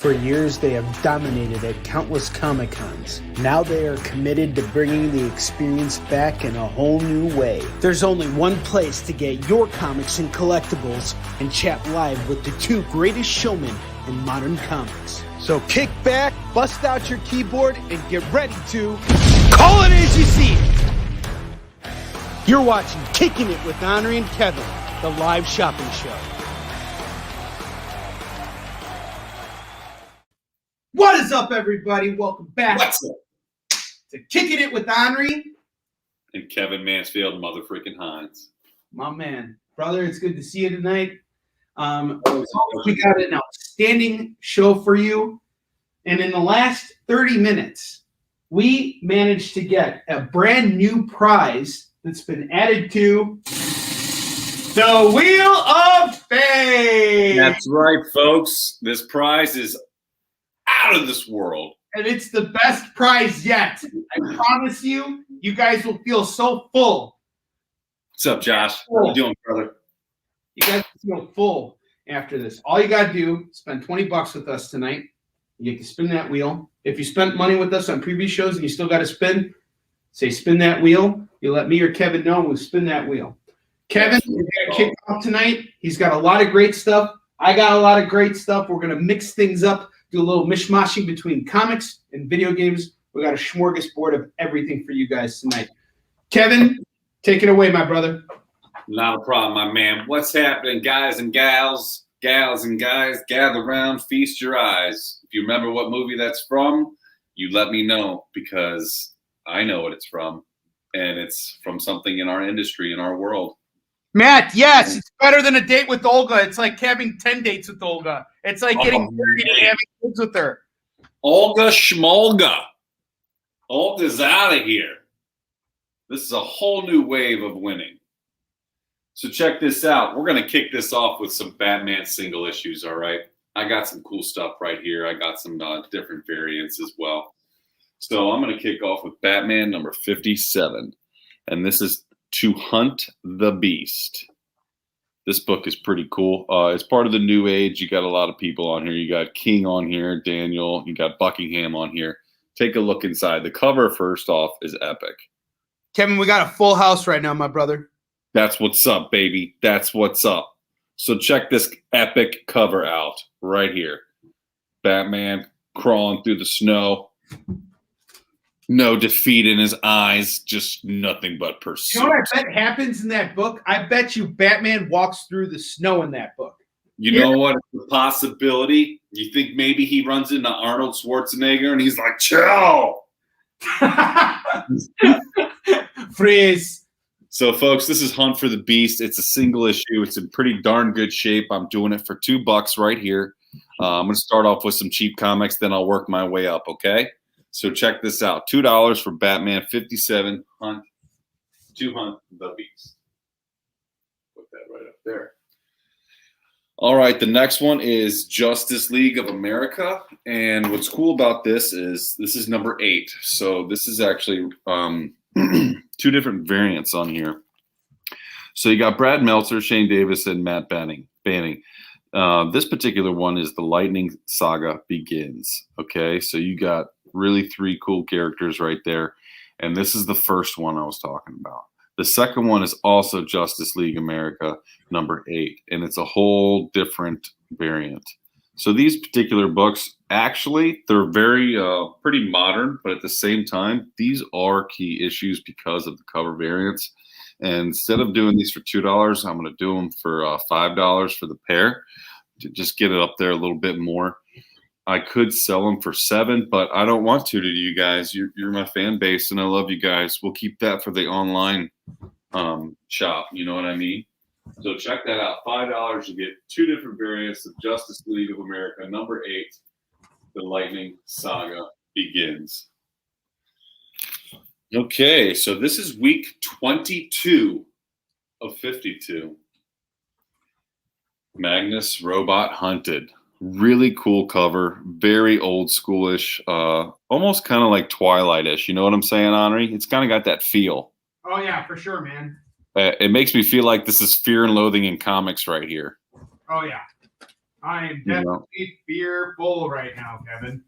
For years, they have dominated at countless Comic-Cons. Now they are committed to bringing the experience back in a whole new way. There's only one place to get your comics and collectibles and chat live with the two greatest showmen in modern comics. So kick back, bust out your keyboard, and get ready to call it as you see it. You're watching Kickin' It with Onrie and Kevin, the live shopping show. What is up, everybody? Welcome back to Kickin' It with Onrie and Kevin Mansfield, motherfreaking Hines. My man. Brother, it's good to see you tonight. We got an outstanding show for you. And in the last 30 minutes, we managed to get a brand new prize that's been added to the Wheel of Fame. That's right, folks. This prize is out of this world. And it's the best prize yet. I promise you, you guys will feel so full. What's up, Josh? How you doing, brother? You guys will feel full after this. All you got to do is spend $20 with us tonight. You get to spin that wheel. If you spent money with us on previous shows and you still got to spin, say spin that wheel. You let me or Kevin know and we'll spin that wheel. Kevin, we're going to kick off tonight. He's got a lot of great stuff. I got a lot of great stuff. We're going to mix things up, do a little mishmashing between comics and video games. We got a smorgasbord of everything for you guys tonight. Kevin, take it away, my brother. Not a problem, my man. What's happening, guys and gals and guys? Gather around, feast your eyes. If you remember what movie that's from, you let me know because I know what it's from. And it's from something in our industry, in our world. Matt, yes, it's better than a date with Olga. It's like having 10 dates with Olga. It's like getting married and having kids with her. Olga Schmolga. Olga's out of here. This is a whole new wave of winning. So check this out. We're going to kick this off with some Batman single issues, all right? I got some cool stuff right here. I got some different variants as well. So I'm going to kick off with Batman number 57. And this is To Hunt the Beast. This book is pretty cool. It's part of the New Age. You got a lot of people on here. You got King on here, Daniel. You got Buckingham on here. Take a look inside. The cover, first off, is epic. Kevin, we got a full house right now, my brother. That's what's up, baby. That's what's up. So check this epic cover out right here. Batman crawling through the snow. No defeat in his eyes, just nothing but pursuit. You know what I bet happens in that book? I bet you Batman walks through the snow in that book. You know what? It's a possibility. You think maybe he runs into Arnold Schwarzenegger and he's like, chill. Freeze. So, folks, this is Hunt for the Beast. It's a single issue. It's in pretty darn good shape. I'm doing it for $2 right here. I'm going to start off with some cheap comics, then I'll work my way up, okay? So check this out. $2 for Batman 57 Hunt the Beast. Put that right up there. All right, the next one is Justice League of America. And what's cool about this is number 8. So this is actually two different variants on here. So you got Brad Meltzer, Shane Davis, and Matt Banning. This particular one is The Lightning Saga Begins. Okay, so you got really 3 cool characters right there. And this is the first one I was talking about. The second one is also Justice League America number 8. And it's a whole different variant. So these particular books, actually, they're very pretty modern. But at the same time, these are key issues because of the cover variants. And instead of doing these for $2, I'm going to do them for $5 for the pair to just get it up there a little bit more. I could sell them for $7, but I don't want to you guys. You're my fan base, and I love you guys. We'll keep that for the online shop. You know what I mean? So check that out. $5, you get 2 different variants of Justice League of America, number 8, The Lightning Saga Begins. Okay, so this is week 22 of 52. Magnus Robot Hunted. Really cool cover, very old schoolish, almost kind of like Twilight-ish. You know what I'm saying, Onrie? It's kind of got that feel. Oh, yeah, for sure, man. It makes me feel like this is Fear and Loathing in comics right here. Oh, yeah. I am You know. definitely fearful right now, Kevin.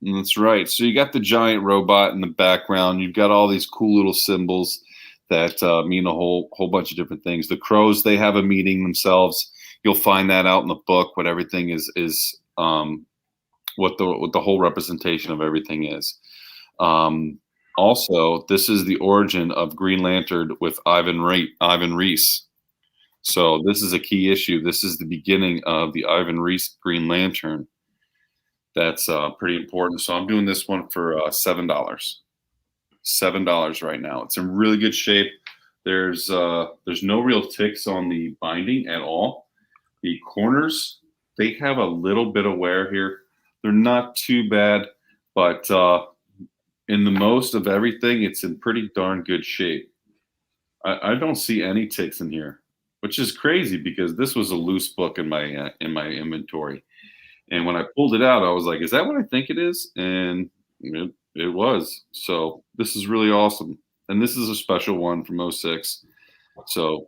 That's right. So you got the giant robot in the background. You've got all these cool little symbols that mean a whole bunch of different things. The crows, they have a meaning themselves. You'll find that out in the book. What everything is what the whole representation of everything is. Also, this is the origin of Green Lantern with Ivan Reis. So this is a key issue. This is the beginning of the Ivan Reis Green Lantern. That's pretty important. So I'm doing this one for $7. $7 right now. It's in really good shape. There's no real ticks on the binding at all. The corners, they have a little bit of wear here. They're not too bad, but in the most of everything, it's in pretty darn good shape. I don't see any ticks in here, which is crazy because this was a loose book in my inventory. And when I pulled it out, I was like, is that what I think it is? And it was. So this is really awesome. And this is a special one from 06. So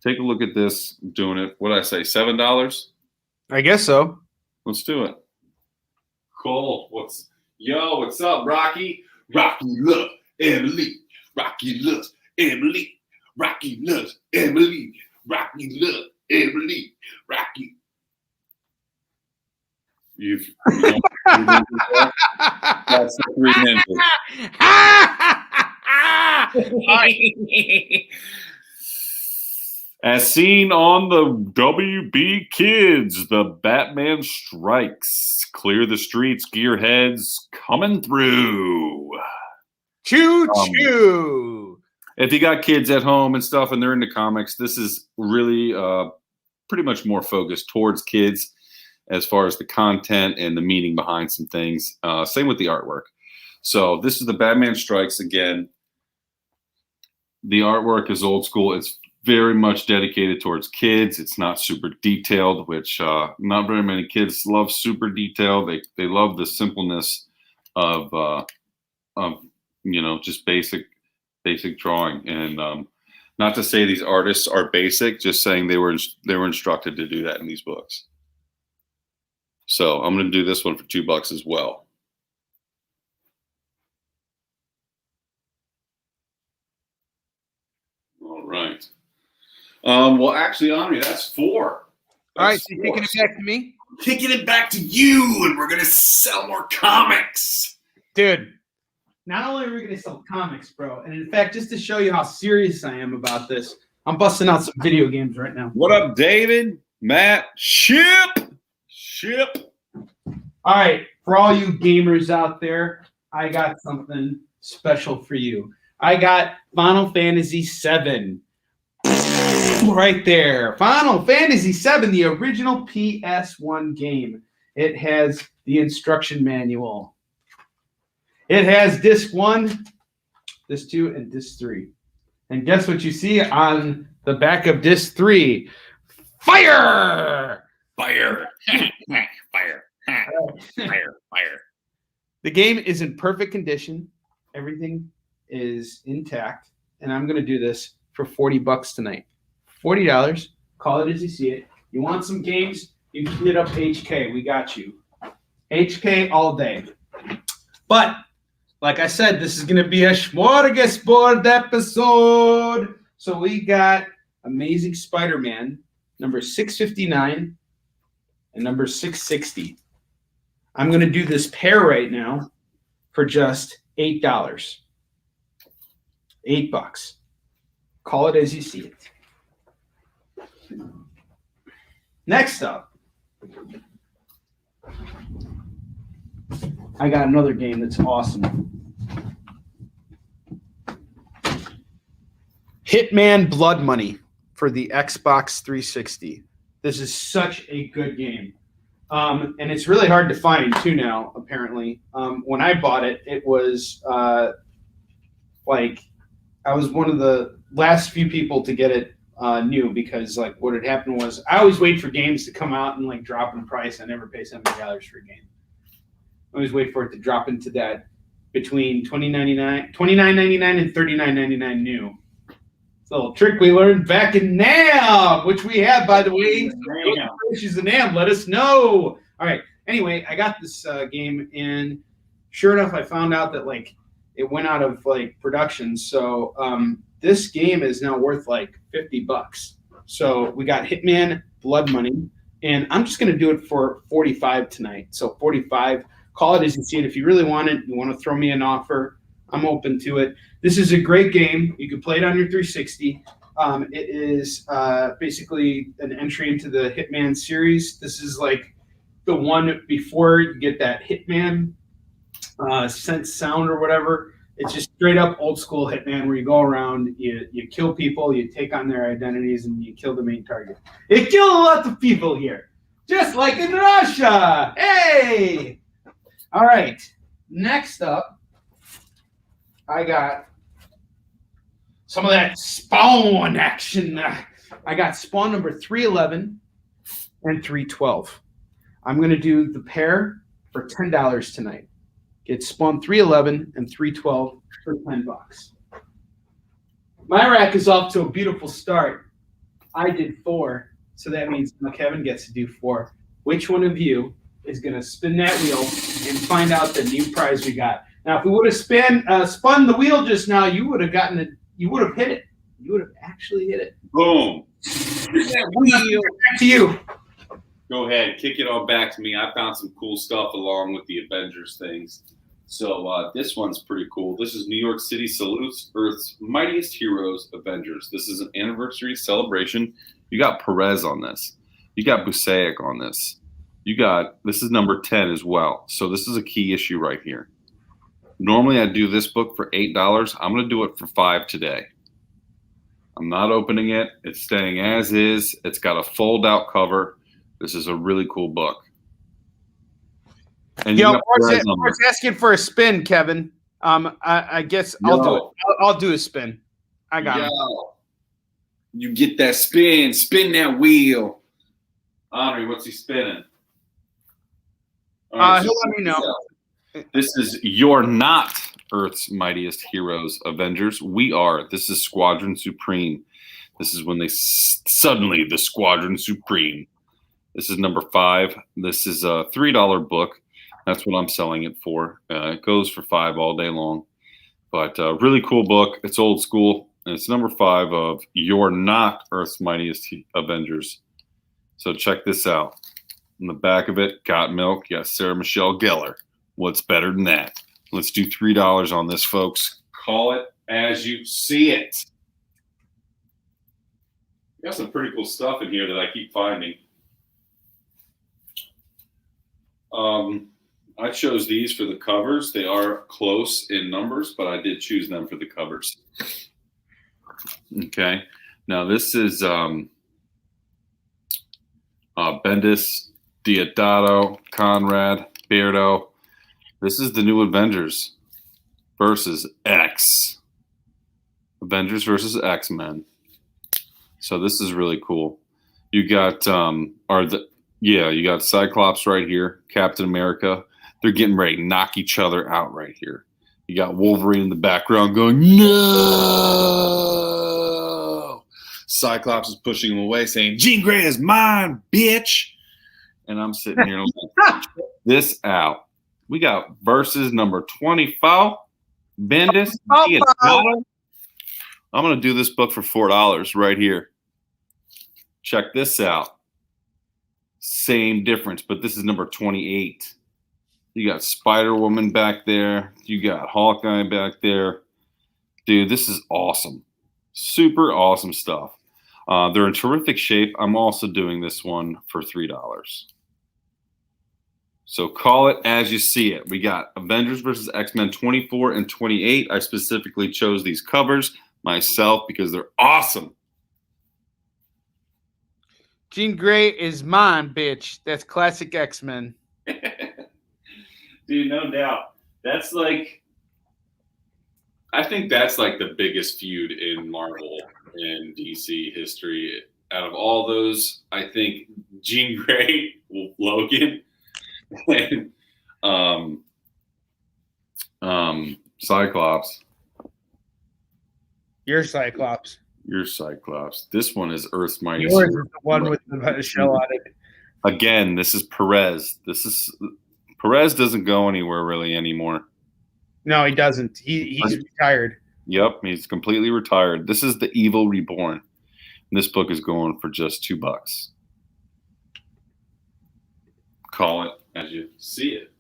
take a look at this. I'm doing it. What did I say? $7? I guess so. Let's do it. Cool. What's up, Rocky? Rocky loves Emily. Rocky loves Emily. Rocky loves Emily. Rocky loves Emily. Rocky. You've that's the three ninjas. As seen on the WB Kids, the Batman strikes. Clear the streets, gearheads coming through. Choo choo. If you got kids at home and stuff and they're into comics, this is really pretty much more focused towards kids as far as the content and the meaning behind some things. Same with the artwork. So this is the Batman Strikes again. The artwork is old school. It's very much dedicated towards kids. It's not super detailed, which not very many kids love super detailed. They love the simpleness of just basic drawing. And not to say these artists are basic, just saying they were instructed to do that in these books. So I'm going to do this one for $2 as well. All right. Well, actually, Onrie, that's 4. All right, so you're kicking it back to me? Kicking it back to you, and we're going to sell more comics. Dude, not only are we going to sell comics, bro, and in fact, just to show you how serious I am about this, I'm busting out some video games right now. What up, David? Matt? Ship. All right, for all you gamers out there, I got something special for you. I got Final Fantasy VII. Right there. Final Fantasy VII, the original PS1 game. It has the instruction manual. It has disc 1, disc 2, and disc 3. And guess what you see on the back of disc 3? Fire! Fire. Fire. Fire. Fire. The game is in perfect condition. Everything is intact. And I'm going to do this for $40 tonight. $40. Call it as you see it. You want some games? You can hit up HK. We got you. HK all day. But like I said, this is going to be a smorgasbord episode. So we got Amazing Spider-Man number 659 and number 660. I'm going to do this pair right now for just $8. $8. Call it as you see it. Next up, I got another game that's awesome. Hitman Blood Money for the Xbox 360. This is such a good game. And it's really hard to find too now, apparently. When I bought it, it was I was one of the last few people to get it new, because like what had happened was I always wait for games to come out and like drop in price. I never pay $70 for a game. I always wait for it to drop into that between $29.99 and $39.99 new. It's a little trick we learned back in NAM, which we have, by the way. Issues in NAM, let us know. All right. Anyway, I got this game, and sure enough, I found out that like it went out of like production. So this game is now worth like $50. So we got Hitman Blood Money, and I'm just going to do it for 45 tonight. So 45. Call it as you see it. If you really want it, you want to throw me an offer, I'm open to it. This is a great game. You can play it on your 360. It is basically an entry into the Hitman series. This is like the one before you get that Hitman sense sound or whatever. It's just straight up old school Hitman where you go around, you kill people, you take on their identities, and you kill the main target. It killed a lot of people here, just like in Russia. Hey! All right, next up, I got some of that Spawn action. I got Spawn number 311 and 312. I'm going to do the pair for $10 tonight. Get Spawn 311 and 312 for $10. My rack is off to a beautiful start. I did 4, so that means now Kevin gets to do 4. Which one of you is going to spin that wheel and find out the new prize we got? Now, if we would have spun the wheel just now, you would have gotten it. You would have hit it. You would have actually hit it. Boom. That wheel. Back to you. Go ahead. Kick it all back to me. I found some cool stuff along with the Avengers things. So this one's pretty cool. This is New York City Salutes Earth's Mightiest Heroes Avengers. This is an anniversary celebration. You got Perez on this. You got Busaic on this. This is number 10 as well. So this is a key issue right here. Normally I do this book for $8. I'm going to do it for $5 today. I'm not opening it. It's staying as is. It's got a fold out cover. This is a really cool book. And Mark's asking for a spin, Kevin. I guess I'll do it. I'll do a spin. I got it. You get that spin. Spin that wheel. Onrie, what's he spinning? Right, he'll let me know. This is You're Not Earth's Mightiest Heroes Avengers. We are. This is Squadron Supreme. This is when they suddenly the Squadron Supreme. This is number 5. This is a $3 book. That's what I'm selling it for. It goes for $5 all day long. But really cool book. It's old school. And it's number 5 of You're Not Earth's Mightiest Avengers. So check this out. In the back of it, got milk. Yes, Sarah Michelle Gellar. What's better than that? Let's do $3 on this, folks. Call it as you see it. Got some pretty cool stuff in here that I keep finding. I chose these for the covers. They are close in numbers, but I did choose them for the covers. Okay. Now this is Bendis, Diodato, Conrad, Beardo. This is the new Avengers versus X. Avengers versus X-Men. So this is really cool. You got you got Cyclops right here, Captain America. They're getting ready to knock each other out right here. You got Wolverine in the background going, no! Cyclops is pushing him away saying, Jean Grey is mine, bitch! And I'm sitting here and I'm like, this out. We got versus number 24, Bendis. I'm going to do this book for $4 right here. Check this out. Same difference, but this is number 28. You got Spider-Woman back there. You got Hawkeye back there. Dude, this is awesome. Super awesome stuff. They're in terrific shape. I'm also doing this one for $3. So call it as you see it. We got Avengers versus X-Men 24 and 28. I specifically chose these covers myself because they're awesome. Jean Grey is mine, bitch. That's classic X-Men. Dude, no doubt. That's like, I think that's like the biggest feud in Marvel and DC history. Out of all those, I think Jean Grey, Logan, and Cyclops. You're Cyclops. Your Cyclops. This one is Earth's Mightiest. Yours is the one with the shell on it. Again, this is Perez. Perez doesn't go anywhere really anymore. No, he doesn't. He's retired. Yep, he's completely retired. This is The Evil Reborn. This book is going for just $2. Call it as you see it.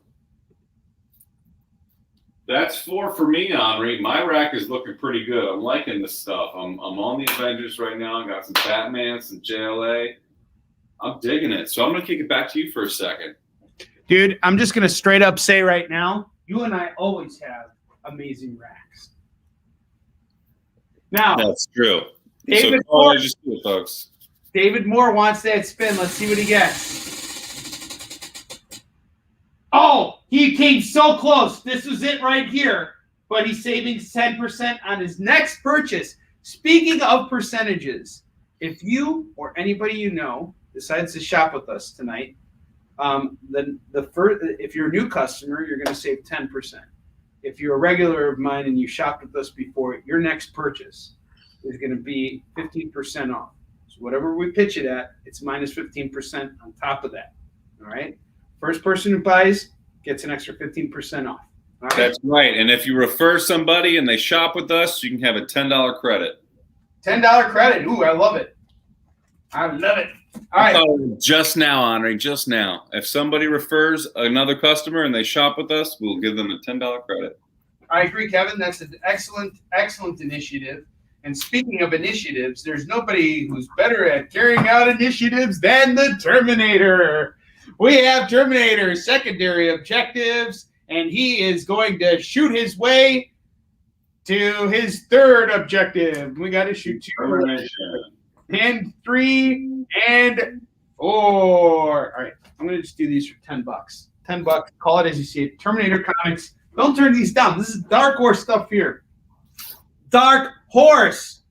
That's 4 for me, Onrie. My rack is looking pretty good. I'm liking this stuff. I'm on the Avengers right now. I got some Batman, some JLA. I'm digging it. So I'm going to kick it back to you for a second. Dude, I'm just going to straight up say right now, you and I always have amazing racks. Now, that's true. David so Moore, just do it, folks. David Moore wants that spin. Let's see what he gets. Oh, he came so close. This was it right here. But he's saving 10% on his next purchase. Speaking of percentages, if you or anybody you know decides to shop with us tonight, then if you're a new customer, you're going to save 10%. If you're a regular of mine and you shopped with us before, your next purchase is going to be 15% off. So whatever we pitch it at, it's minus 15% on top of that. All right? First person who buys gets an extra 15% off. All right? That's right. And if you refer somebody and they shop with us, you can have a $10 credit. $10 credit. Ooh, I love it. I love it. All right. Just now, Onrie, just now. If somebody refers another customer and they shop with us, we'll give them a $10 credit. I agree, Kevin. That's an excellent, excellent initiative. And speaking of initiatives, there's nobody who's better at carrying out initiatives than the Terminator. We have Terminator's secondary objectives, and he is going to shoot his way to his third objective. We got to shoot 2 and 3 and 4. All right, I'm going to just do these for $10. $10. Call it as you see it. Terminator Comics. Don't turn these down. This is Dark Horse stuff here. Dark Horse.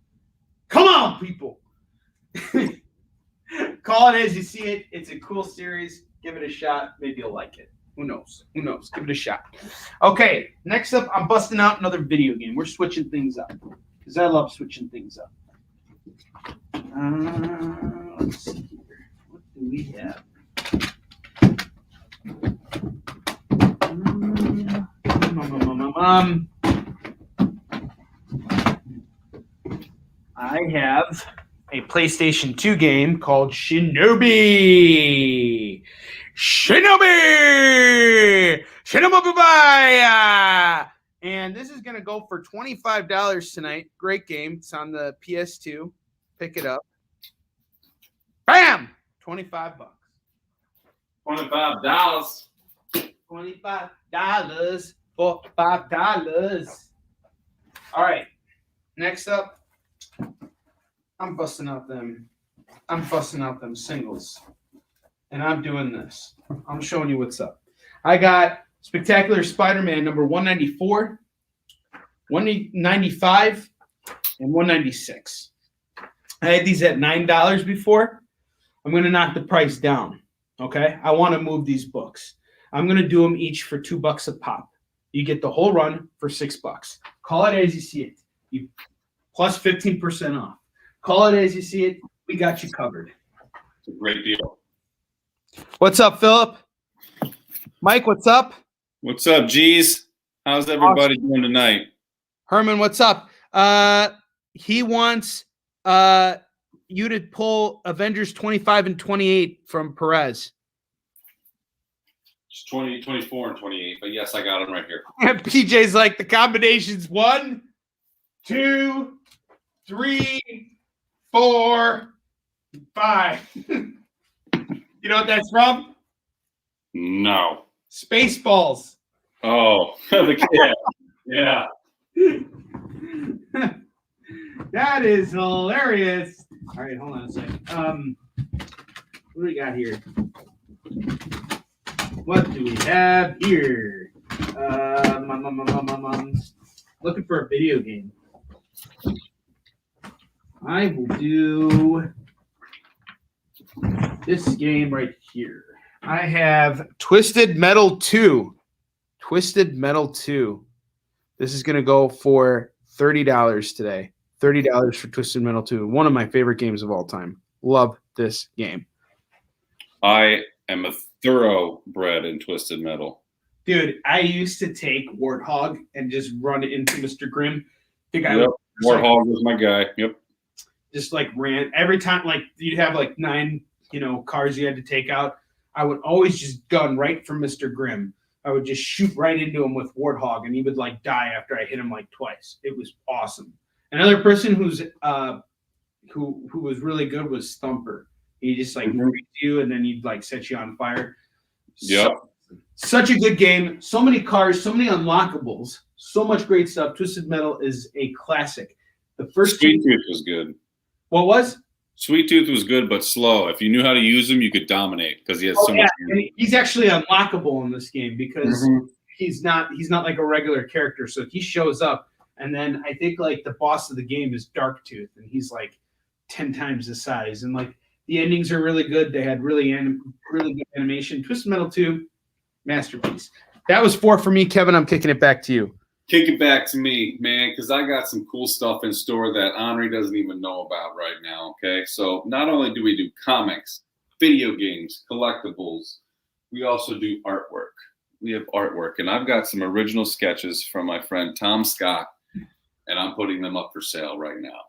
Come on, people. Call it as you see it. It's a cool series. Give it a shot. Maybe you'll like it. Who knows? Who knows? Give it a shot. Okay, next up, I'm busting out another video game. We're switching things up because I love switching things up. Let's see here. What do we have? I have a PlayStation 2 game called Shinobi. And this is going to go for $25 tonight. Great game. It's on the PS2. Pick it up. Bam! $25. $25. $25 for $5. All right. Next up, I'm busting out them singles. And I'm doing this. I'm showing you what's up. I got Spectacular Spider-Man number 194, 195, and 196. I had these at $9 before. I'm going to knock the price down. Okay? I want to move these books. I'm going to do them each for $2 a pop. You get the whole run for $6. Call it as you see it. You plus 15% off. Call it as you see it. We got you covered. It's a great deal. What's up, Philip? Mike, what's up? What's up, G's? How's everybody doing tonight? Herman, what's up? He wants you to pull Avengers 25 and 28 from Perez. It's 20, 24, and 28. But yes, I got them right here. And PJ's like the combinations 1, 2, 3, 4, 5. You know what that's from? No. Spaceballs. Oh, yeah. That is hilarious. All right, hold on a second. What do we got here? What do we have here? Looking for a video game. I will do this game right here. I have Twisted Metal 2. Twisted Metal 2. This is going to go for $30 today. $30 for Twisted Metal 2. One of my favorite games of all time. Love this game. I am a thoroughbred in Twisted Metal. Dude, I used to take Warthog and just run into Mr. Grimm. Warthog was my guy. Yep. Just like ran every time, like you'd have like 9, cars you had to take out. I would always just gun right for Mr. Grimm. I would just shoot right into him with Warthog, and he would like die after I hit him like twice. It was awesome. Another person who was really good was Thumper. He just like reads you, and then he'd like set you on fire. Yep. Such a good game. So many cars, so many unlockables, so much great stuff. Twisted Metal is a classic. The first Sweet Tooth was good. What was? Sweet Tooth was good, but slow. If you knew how to use him, you could dominate because he has so much. And he's actually unlockable in this game because he's not like a regular character. So he shows up, and then I think like the boss of the game is Dark Tooth, and he's like 10 times the size. And like the endings are really good. They had really good animation. Twisted Metal 2, masterpiece. That was 4 for me, Kevin. I'm kicking it back to you. Kick it back to me, man, because I got some cool stuff in store that Onrie doesn't even know about right now, okay? So not only do we do comics, video games, collectibles, we also do artwork. We have artwork, and I've got some original sketches from my friend Tom Scott, and I'm putting them up for sale right now.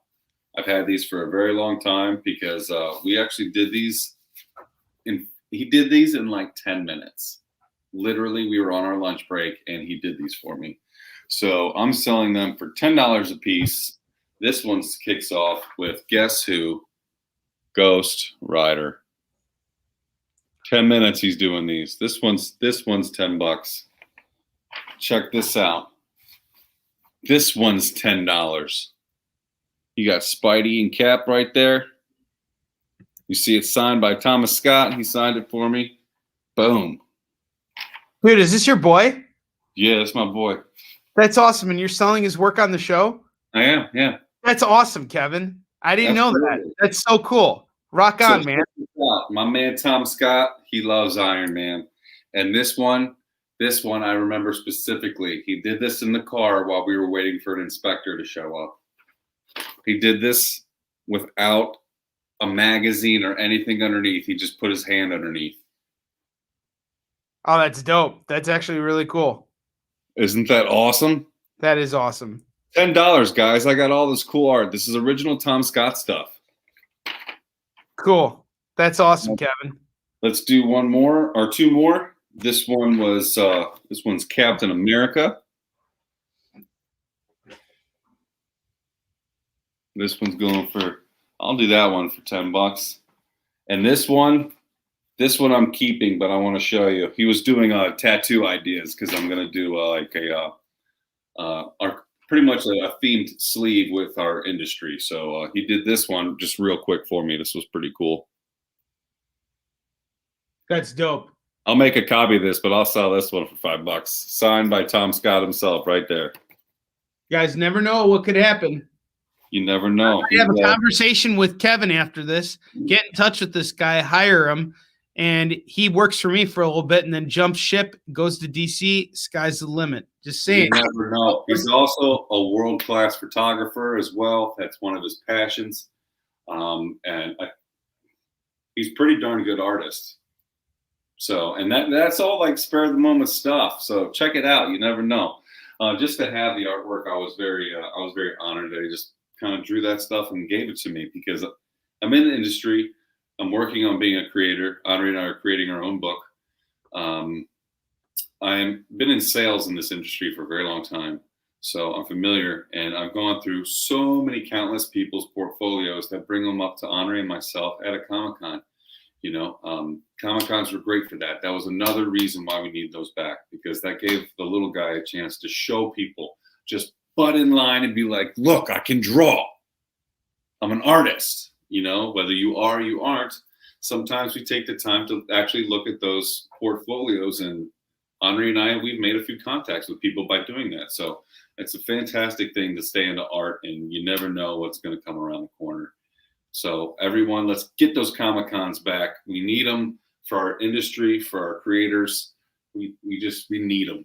I've had these for a very long time because we actually did these. He did these in like 10 minutes. Literally, we were on our lunch break, and he did these for me. So I'm selling them for $10 a piece. This one kicks off with Guess Who? Ghost Rider. 10 minutes he's doing these. This one's $10. Check this out. This one's $10. You got Spidey and Cap right there. You see it's signed by Thomas Scott. He signed it for me. Boom. Dude, is this your boy? Yeah, that's my boy. That's awesome. And you're selling his work on the show? I am, yeah. That's awesome, Kevin. I didn't know that. That's so cool. Rock on, man. My man Tom Scott, he loves Iron Man. And this one I remember specifically. He did this in the car while we were waiting for an inspector to show up. He did this without a magazine or anything underneath. He just put his hand underneath. Oh, that's dope. That's actually really cool. Isn't that awesome? That is awesome. $10, guys. I got all this cool art. This is original Tom Scott stuff. Cool. That's awesome, Kevin. Let's do one more or two more. This one's Captain America. This one's going for, I'll do that one for $10. And this one I'm keeping, but I want to show you. He was doing tattoo ideas because I'm going to do pretty much a themed sleeve with our industry. So he did this one just real quick for me. This was pretty cool. That's dope. I'll make a copy of this, but I'll sell this one for $5. Signed by Tom Scott himself right there. You guys never know what could happen. You never know. I have a conversation with Kevin after this. Get in touch with this guy, hire him, and he works for me for a little bit and then jumps ship, goes to DC. Sky's the limit. Just saying. You never know. He's also a world-class photographer as well. That's one of his passions. He's pretty darn good artist. So, and that's all like spare of the moment stuff. So check it out. You never know. Just to have the artwork, I was very honored that he just kind of drew that stuff and gave it to me because I'm in the industry. I'm working on being a creator. Onrie and I are creating our own book. I've been in sales in this industry for a very long time. So I'm familiar, and I've gone through so many countless people's portfolios that bring them up to Onrie and myself at a Comic-Con. You know, Comic-Cons were great for that. That was another reason why we need those back, because that gave the little guy a chance to show people, just butt in line and be like, look, I can draw. I'm an artist, you know, whether you are or you aren't. Sometimes we take the time to actually look at those portfolios, and Onrie and I, we've made a few contacts with people by doing that. So it's a fantastic thing to stay into art, and you never know what's going to come around the corner. So everyone, let's get those Comic-Cons back. We need them for our industry, for our creators. We need them.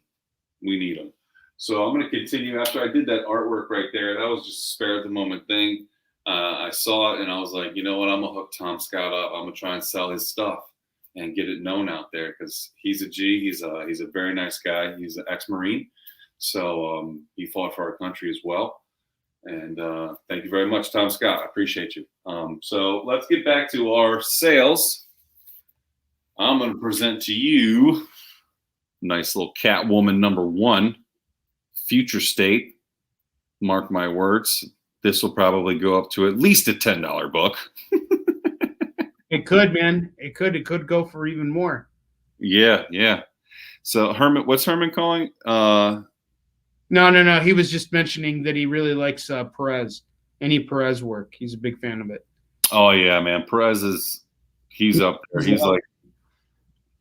We need them. So I'm going to continue after I did that artwork right there. That was just a spare at the moment thing. I saw it and I was like, you know what? I'm going to hook Tom Scott up. I'm going to try and sell his stuff and get it known out there because he's a G. He's a very nice guy. He's an ex-Marine. So he fought for our country as well. And thank you very much, Tom Scott. I appreciate you. So let's get back to our sales. I'm going to present to you nice little Catwoman #1, Future State. Mark my words. This will probably go up to at least a $10 book. It could, man. It could go for even more. Yeah. So Herman, what's Herman calling? No. He was just mentioning that he really likes Perez. Any Perez work. He's a big fan of it. Oh yeah, man. He's up there. He's like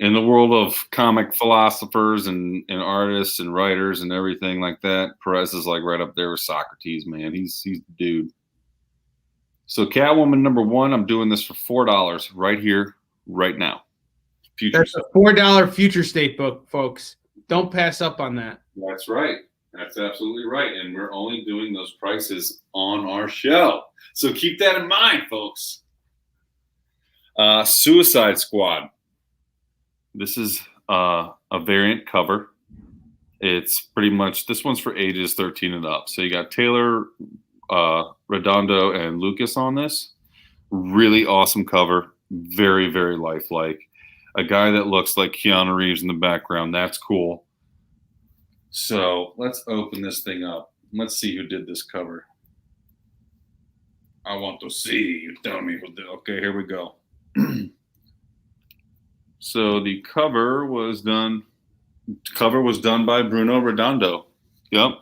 in the world of comic philosophers and artists and writers and everything like that. Perez is like right up there with Socrates, man. He's the dude. So Catwoman #1, I'm doing this for $4 right here, right now. That's a $4 Future State book, folks. Don't pass up on that. That's right. That's absolutely right. And we're only doing those prices on our show. So keep that in mind, folks. Suicide Squad. This is a variant cover. It's pretty much, this one's for ages 13 and up. So you got Taylor, Redondo, and Lucas on this. Really awesome cover. Very, very lifelike. A guy that looks like Keanu Reeves in the background. That's cool. So let's open this thing up. Let's see who did this cover. I want to see you tell me who did. Okay, here we go. So the cover was done by Bruno Redondo. Yep.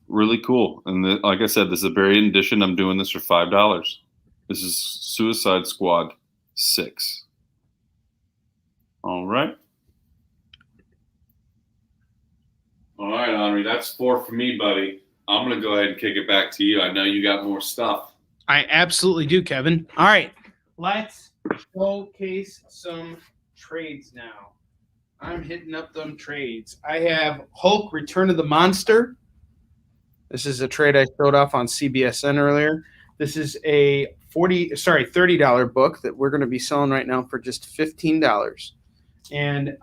Really cool. And like I said, this is a variant edition. I'm doing this for $5. This is Suicide Squad 6. All right. All right, Onrie, that's 4 for me, buddy. I'm going to go ahead and kick it back to you. I know you got more stuff. I absolutely do, Kevin. All right. Let's showcase some trades now. I'm hitting up them trades. I have Hulk Return of the Monster. This is a trade I showed off on CBSN earlier. This is a $30 book that we're going to be selling right now for just $15. And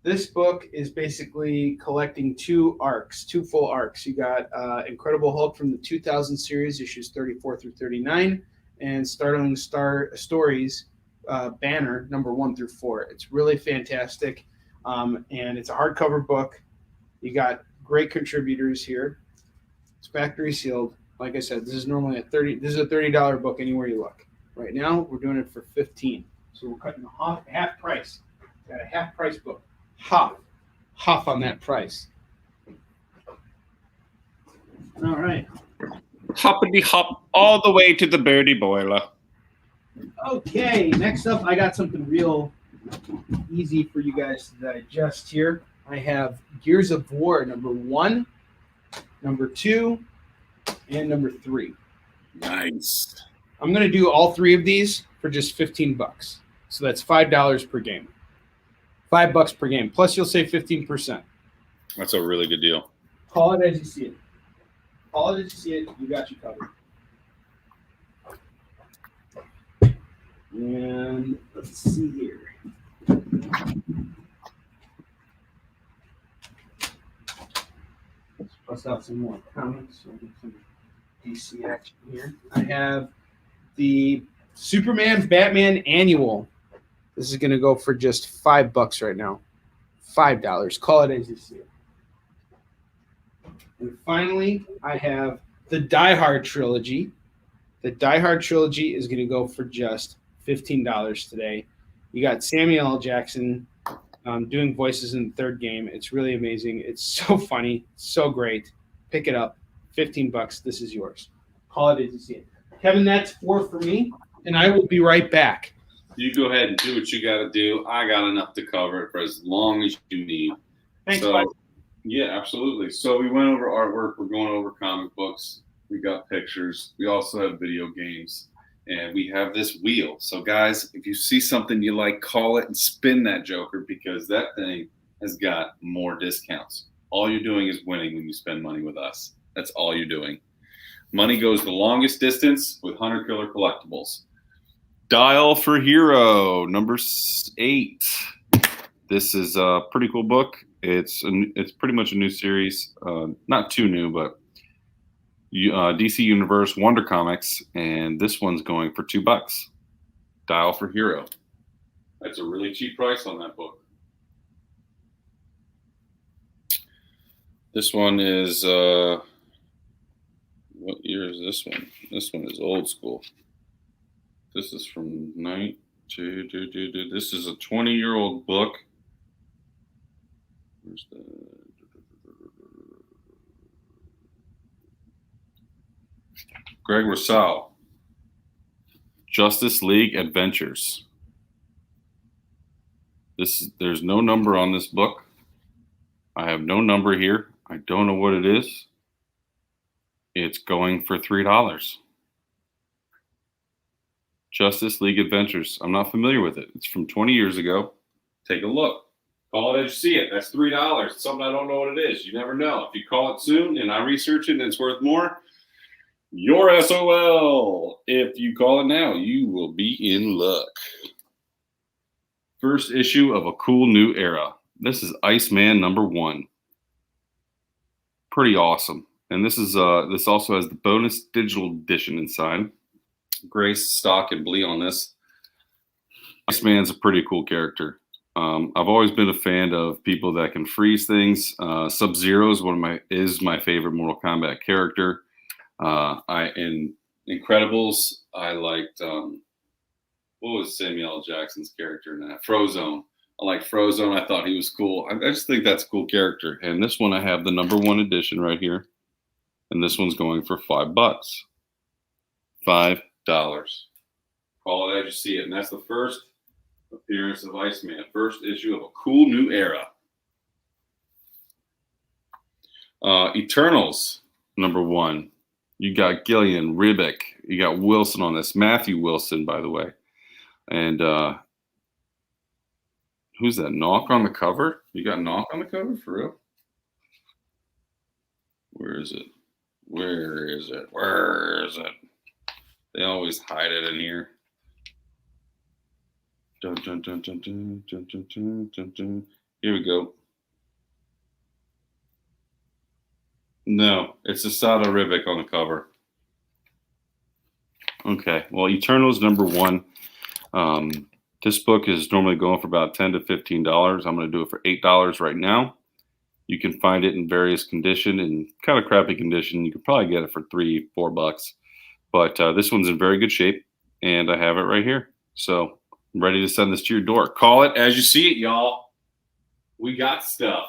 this book is basically collecting two full arcs. You got Incredible Hulk from the 2000 series, issues 34 through 39, and Startling Stories Banner, #1 through 4. It's really fantastic, and it's a hardcover book. You got great contributors here. It's factory sealed. Like I said, this is normally This is a $30 book anywhere you look. Right now, we're doing it for $15. So we're cutting half price. Got a half price book. Half on that price. All right. Hoppity hop all the way to the birdie boiler. Okay, next up, I got something real easy for you guys to digest here. I have Gears of War #1, #2, and #3. Nice. I'm going to do all 3 of these for just $15. So that's $5 per game. $5 per game. Plus, you'll save 15%. That's a really good deal. Call it as you see it. Call it as you see it. You got you covered. And let's see here. Let's bust out some more comics. So get some DC action here. I have the Superman Batman Annual. This is going to go for just $5 right now. $5. Call it as you see it. And finally, I have the Die Hard trilogy. The Die Hard trilogy is going to go for just $15 today. You got Samuel L. Jackson doing voices in the 3rd game. It's really amazing. It's so funny. So great. Pick it up. $15. This is yours. Call it as you see it. Kevin, that's 4 for me, and I will be right back. You go ahead and do what you got to do. I got enough to cover it for as long as you need. Thanks, so, bye. Yeah, absolutely. So we went over artwork. We're going over comic books. We got pictures. We also have video games. And we have this wheel. So, guys, if you see something you like, call it and spin that joker because that thing has got more discounts. All you're doing is winning when you spend money with us. That's all you're doing. Money goes the longest distance with Hunter Killer Collectibles. Dial for Hero, number 8. This is a pretty cool book. It's pretty much a new series. Not too new, but DC Universe Wonder Comics, and this one's going for $2. Dial for Hero. That's a really cheap price on that book. This one is what year is this one? This one is old school. This is from this is a 20-year-old book. Where's the Greg Rosal, Justice League Adventures. There's no number on this book. I have no number here. I don't know what it is. It's going for $3. Justice League Adventures. I'm not familiar with it. It's from 20 years ago. Take a look. Call it as you see it. That's $3. It's something I don't know what it is. You never know. If you call it soon and I research it and it's worth more, you're SOL. If you call it now, you will be in luck. First issue of a cool new era. This is Iceman number 1. Pretty awesome. And this also has the bonus digital edition inside. Grace, stock, and Blee on this. Iceman's a pretty cool character. I've always been a fan of people that can freeze things. Sub-Zero is my favorite Mortal Kombat character. In Incredibles, I liked what was Samuel L. Jackson's character in that? Frozone. I like Frozone. I thought he was cool. I just think that's a cool character. And this one, I have the number 1 edition right here, and this one's going for $5. $5. Call it as you see it, and that's the first appearance of Iceman. First issue of a cool new era. Eternals number 1. You got Gillian, Ribic. You got Wilson on this. Matthew Wilson, by the way. And who's that? Knock on the cover? You got Knock on the cover? For real? Where is it? Where is it? Where is it? They always hide it in here. Dun, dun, dun, dun, dun, dun, dun, dun, dun, dun. Here we go. No, it's Asada Ribic on the cover. Okay, well, Eternals number 1. This book is normally going for about $10 to $15. I'm going to do it for $8 right now. You can find it in various condition, in kind of crappy condition. You could probably get it for $3-4. But this one's in very good shape, and I have it right here. So I'm ready to send this to your door. Call it as you see it, y'all. We got stuff.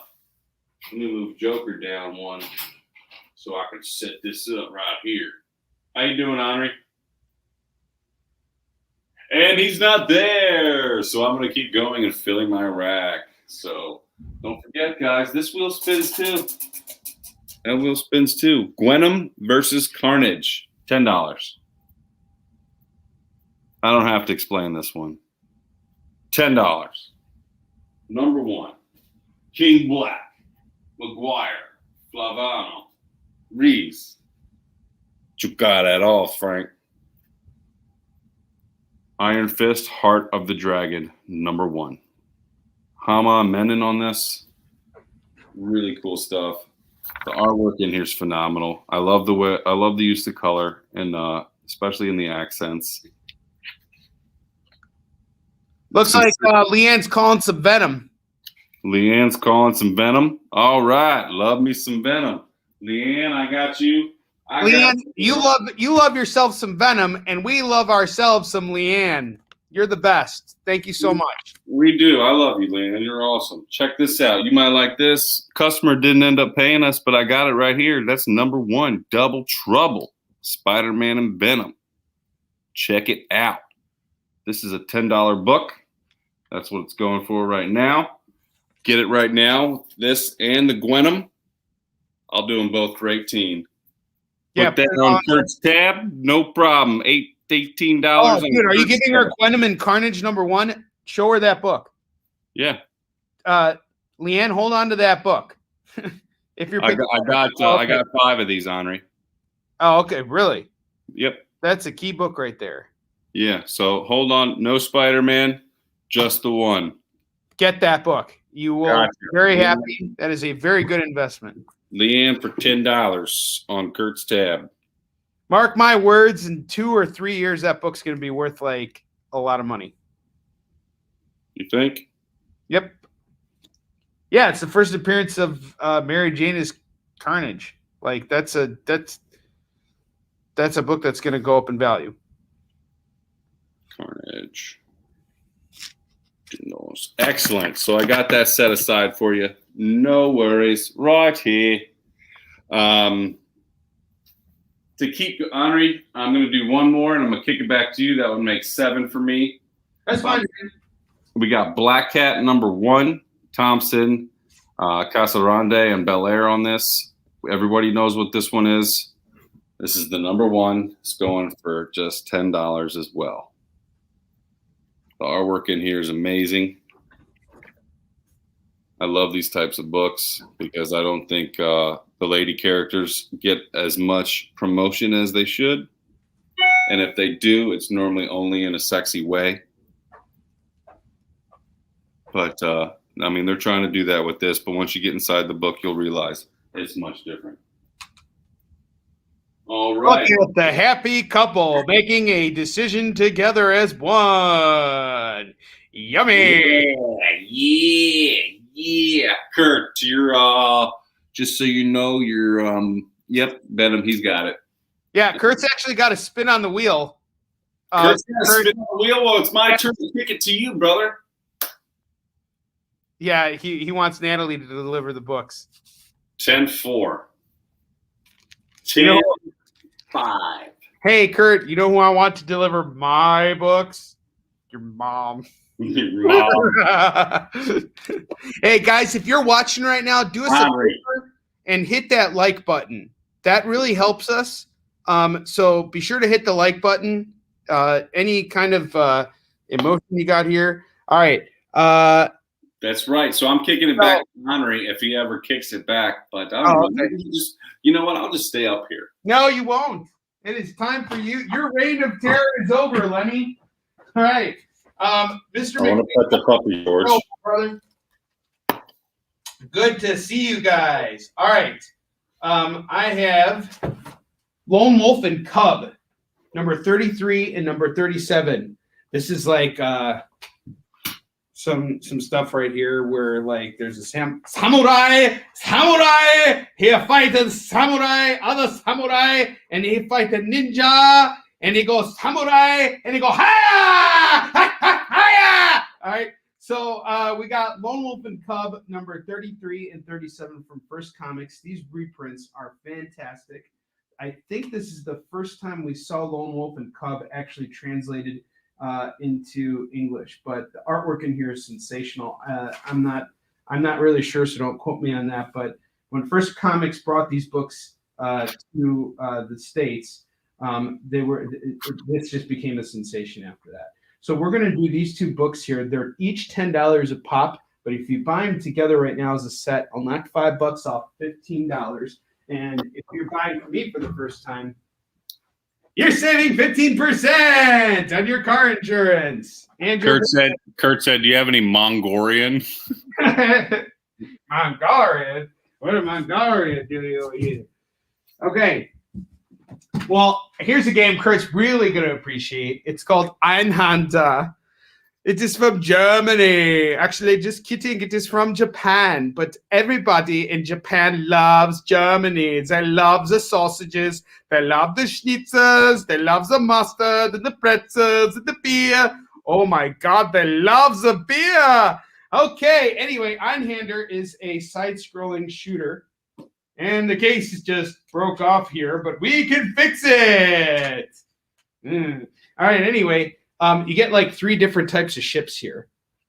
Let me move Joker down one so I can set this up right here. How you doing, Onrie? And he's not there. So I'm going to keep going and filling my rack. So don't forget, guys, this wheel spins too. That wheel spins too. Gwenom versus Carnage. $10. I don't have to explain this one. $10. Number 1. King Black. McGuire. Flavano. Reeves. You got it all, Frank. Iron Fist, Heart of the Dragon, number 1. Hama Menon on this. Really cool stuff. The artwork in here is phenomenal. I love the use of color, and especially in the accents. Looks like Leanne's calling some Venom. Leanne's calling some Venom. All right, love me some Venom. Leanne, I got you. Leanne, you love yourself some Venom, and we love ourselves some Leanne. You're the best. Thank you so much. We do. I love you, Leanne. You're awesome. Check this out. You might like this. Customer didn't end up paying us, but I got it right here. That's number 1, Double Trouble, Spider-Man and Venom. Check it out. This is a $10 book. That's what it's going for right now. Get it right now. This and the Gwenom. I'll do them both for $18. Yeah, put that on Kurt's tab. No problem. $18. Oh, dude, are you giving her Gwenom and Carnage number 1? Show her that book. Yeah. Leanne, hold on to that book. If you're I got 5 of these, Onrie. Oh, okay, really? Yep. That's a key book right there. Yeah. So hold on. No Spider-Man, just the one. Get that book. You will be very happy. That is a very good investment. Leanne for $10 on Kurt's tab. Mark my words, in 2 or 3 years, that book's going to be worth like a lot of money. You think? Yep. Yeah, it's the first appearance of Mary Jane as Carnage. Like that's a book that's going to go up in value. Carnage. Excellent. So I got that set aside for you. No worries. Right here. To keep Onrie, I'm going to do one more, and I'm going to kick it back to you. That would make 7 for me. That's fine. We got Black Cat #1, Thompson, Casagrande, and Belair on this. Everybody knows what this one is. This is the #1. It's going for just $10 as well. The artwork in here is amazing. I love these types of books because I don't think the lady characters get as much promotion as they should. And if they do, it's normally only in a sexy way. But, I mean, they're trying to do that with this. But once you get inside the book, you'll realize it's much different. All right. Look at the happy couple making a decision together as one. Yummy. Yeah. Kurt, you're just so you know, you're yep, Benham, he's got it. Yeah, Kurt's actually got a spin on the wheel. Kurt's got a spin on the wheel. Well, it's my turn to kick it to you, brother. Yeah, he wants Natalie to deliver the books. 10-4. 10-5. Hey, Kurt, you know who I want to deliver my books? Your mom. Your mom. Hey, guys, if you're watching right now, do us a favor and hit that like button. That really helps us. So be sure to hit the like button. Any kind of emotion you got here. All right. That's right. So I'm kicking it back to Onrie if he ever kicks it back. But I don't know. Okay. You know what? I'll just stay up here. No, you won't. It is time for you. Your reign of terror is over, Lenny. All right. Mr. I want to pet the puppy, George. Oh, brother. Good to see you guys. All right. I have Lone Wolf and Cub, number 33 and number 37. This is like some stuff right here where like there's a samurai, he fights samurai, other samurai, and he fights a ninja, and he goes samurai, and he go hiya, hiya. All right. So we got Lone Wolf and Cub, number 33 and 37 from First Comics. These reprints are fantastic. I think this is the first time we saw Lone Wolf and Cub actually translated into English, but the artwork in here is sensational. I'm not really sure, so don't quote me on that. But when First Comics brought these books to the States, this just became a sensation after that. So we're going to do these 2 books here. They're each $10 a pop, but if you buy them together right now as a set, I'll knock $5 off $15. And if you're buying from me for the first time, you're saving 15% on your car insurance. And Kurt said, do you have any Mongolian? Mongolian? What did Mongolian do over here? Okay. Well, here's a game Kurt's really going to appreciate. It's called Einhanda. It is from Germany. Actually, just kidding. It is from Japan. But everybody in Japan loves Germany. They love the sausages. They love the schnitzels. They love the mustard and the pretzels and the beer. Oh, my God. They love the beer. Okay. Anyway, Einhander is a side-scrolling shooter. And the case just broke off here, but we can fix it. All right. Anyway. You get like 3 different types of ships here,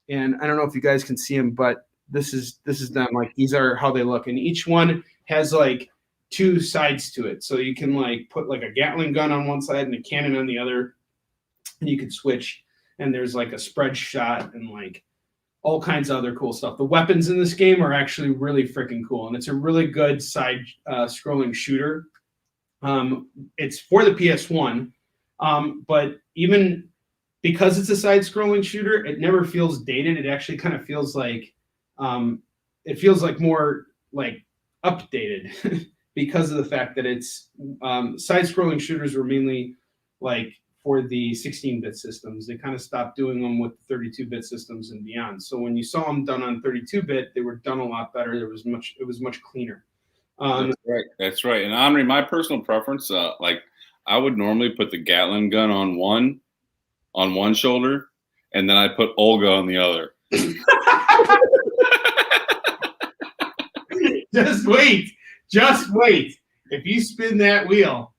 and I don't know if you guys can see them, but this is them. Like these are how they look, and each one has like 2 sides to it, so you can like put like a Gatling gun on one side and a cannon on the other, and you can switch. And there's like a spread shot and like all kinds of other cool stuff. The weapons in this game are actually really freaking cool, and it's a really good side scrolling shooter. It's for the PS1, but even because it's a side scrolling shooter, it never feels dated. It actually kind of feels like more like updated because of the fact that it's side scrolling shooters were mainly like for the 16-bit systems. They kind of stopped doing them with 32-bit systems and beyond. So when you saw them done on 32-bit, they were done a lot better. It was much cleaner. That's right. That's right. And Onrie, my personal preference, like I would normally put the Gatling gun on one shoulder, and then I put Olga on the other. Just wait. If you spin that wheel,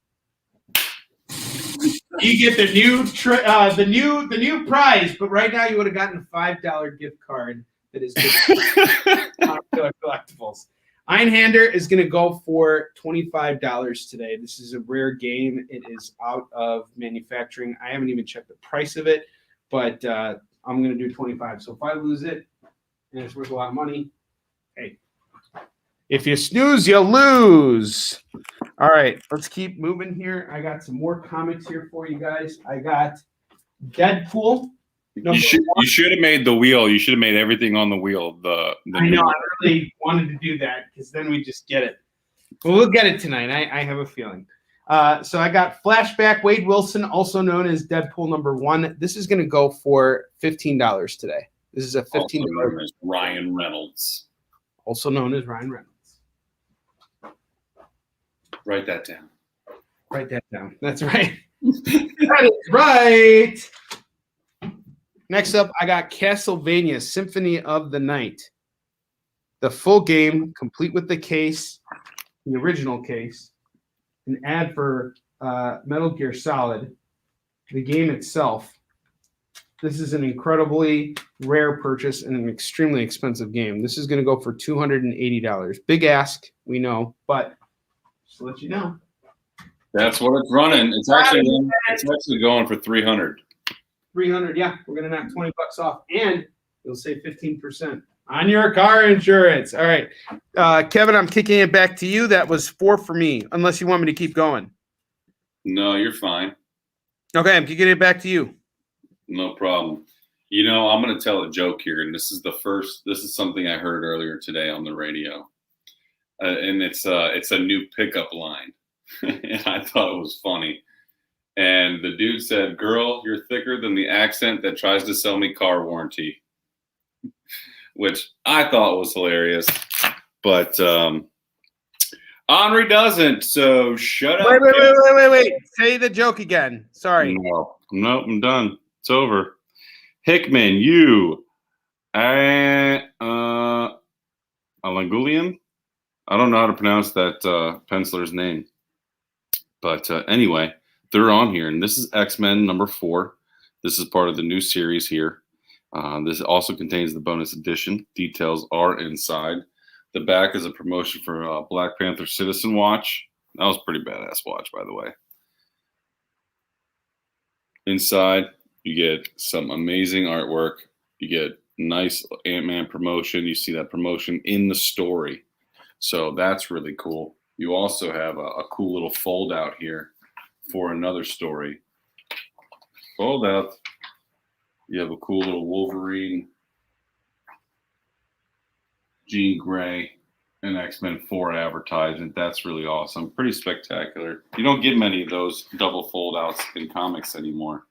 you get the new prize. But right now, you would have gotten a $5 gift card that is good collectibles. Einhander is going to go for $25 today. This is a rare game. It is out of manufacturing. I haven't even checked the price of it, but I'm going to do 25. So if I lose it, and it's worth a lot of money, hey, if you snooze, you lose. All right, let's keep moving here. I got some more comics here for you guys. I got Deadpool. You should have made the wheel. You should have made everything on the wheel. I know. I really wanted to do that because then we just get it. Well, we'll get it tonight. I have a feeling. So I got Flashback Wade Wilson, also known as Deadpool #1. This is going to go for $15 today. This is a $15. Ryan Reynolds. Also known as Ryan Reynolds. Write that down. Write that down. That's right. That is right. Next up, I got Castlevania Symphony of the Night. The full game, complete with the case, the original case, an ad for Metal Gear Solid, the game itself. This is an incredibly rare purchase and an extremely expensive game. This is going to go for $280. Big ask, we know, but just to let you know. That's what it's running. It's actually going for $300. $300, yeah. We're going to knock $20 off, and you'll save 15% on your car insurance. All right. Kevin, I'm kicking it back to you. That was 4 for me, unless you want me to keep going. No, you're fine. Okay, I'm kicking it back to you. No problem. You know, I'm going to tell a joke here, and this is something I heard earlier today on the radio. And it's a new pickup line. And I thought it was funny. And the dude said, "Girl, you're thicker than the accent that tries to sell me car warranty," which I thought was hilarious. But Onrie doesn't, so shut up. Wait. Say the joke again. Sorry. No, I'm done. It's over. Hickman, you. Alangulian? I don't know how to pronounce that penciler's name. But anyway, they're on here, and this is X-Men #4. This is part of the new series here. This also contains the bonus edition. Details are inside. The back is a promotion for Black Panther Citizen Watch. That was a pretty badass watch, by the way. Inside, you get some amazing artwork. You get nice Ant-Man promotion. You see that promotion in the story. So that's really cool. You also have a cool little fold out here for another story. Fold out. You have a cool little Wolverine, Jean Grey, and X-Men 4 advertisement. That's really awesome. Pretty spectacular. You don't get many of those double fold outs in comics anymore.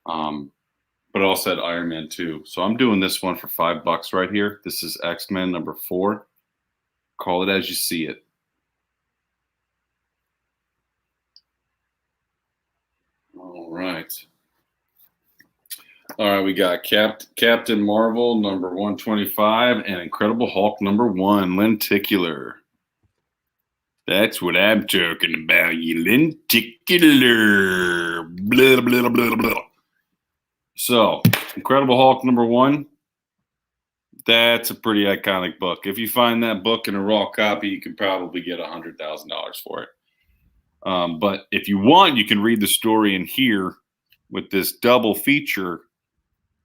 But it also had Iron Man 2. So I'm doing this one for $5 right here. This is X-Men #4. Call it as you see it. All right. All right, we got Captain Marvel #125 and Incredible Hulk #1, lenticular. That's what I'm talking about, you lenticular. Blah, blah, blah, blah. So, Incredible Hulk #1, that's a pretty iconic book. If you find that book in a raw copy, you can probably get $100,000 for it. But if you want, you can read the story in here with this double feature,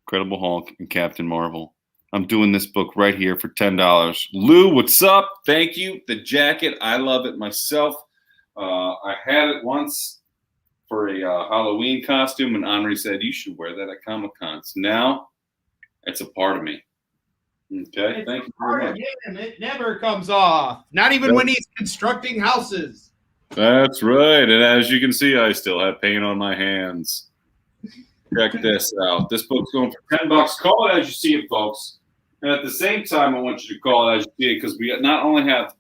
Incredible Hulk and Captain Marvel. I'm doing this book right here for $10. Lou, what's up? Thank you. The jacket, I love it myself. I had it once for a Halloween costume, and Onrie said, you should wear that at Comic-Con. So now it's a part of me. Okay, thank you very much. It never comes off. Not even when he's constructing houses. That's right. And as you can see, I still have paint on my hands. Check this out. This book's going for $10. Call it as you see it, folks. And at the same time, I want you to call it as you see it, because we not only have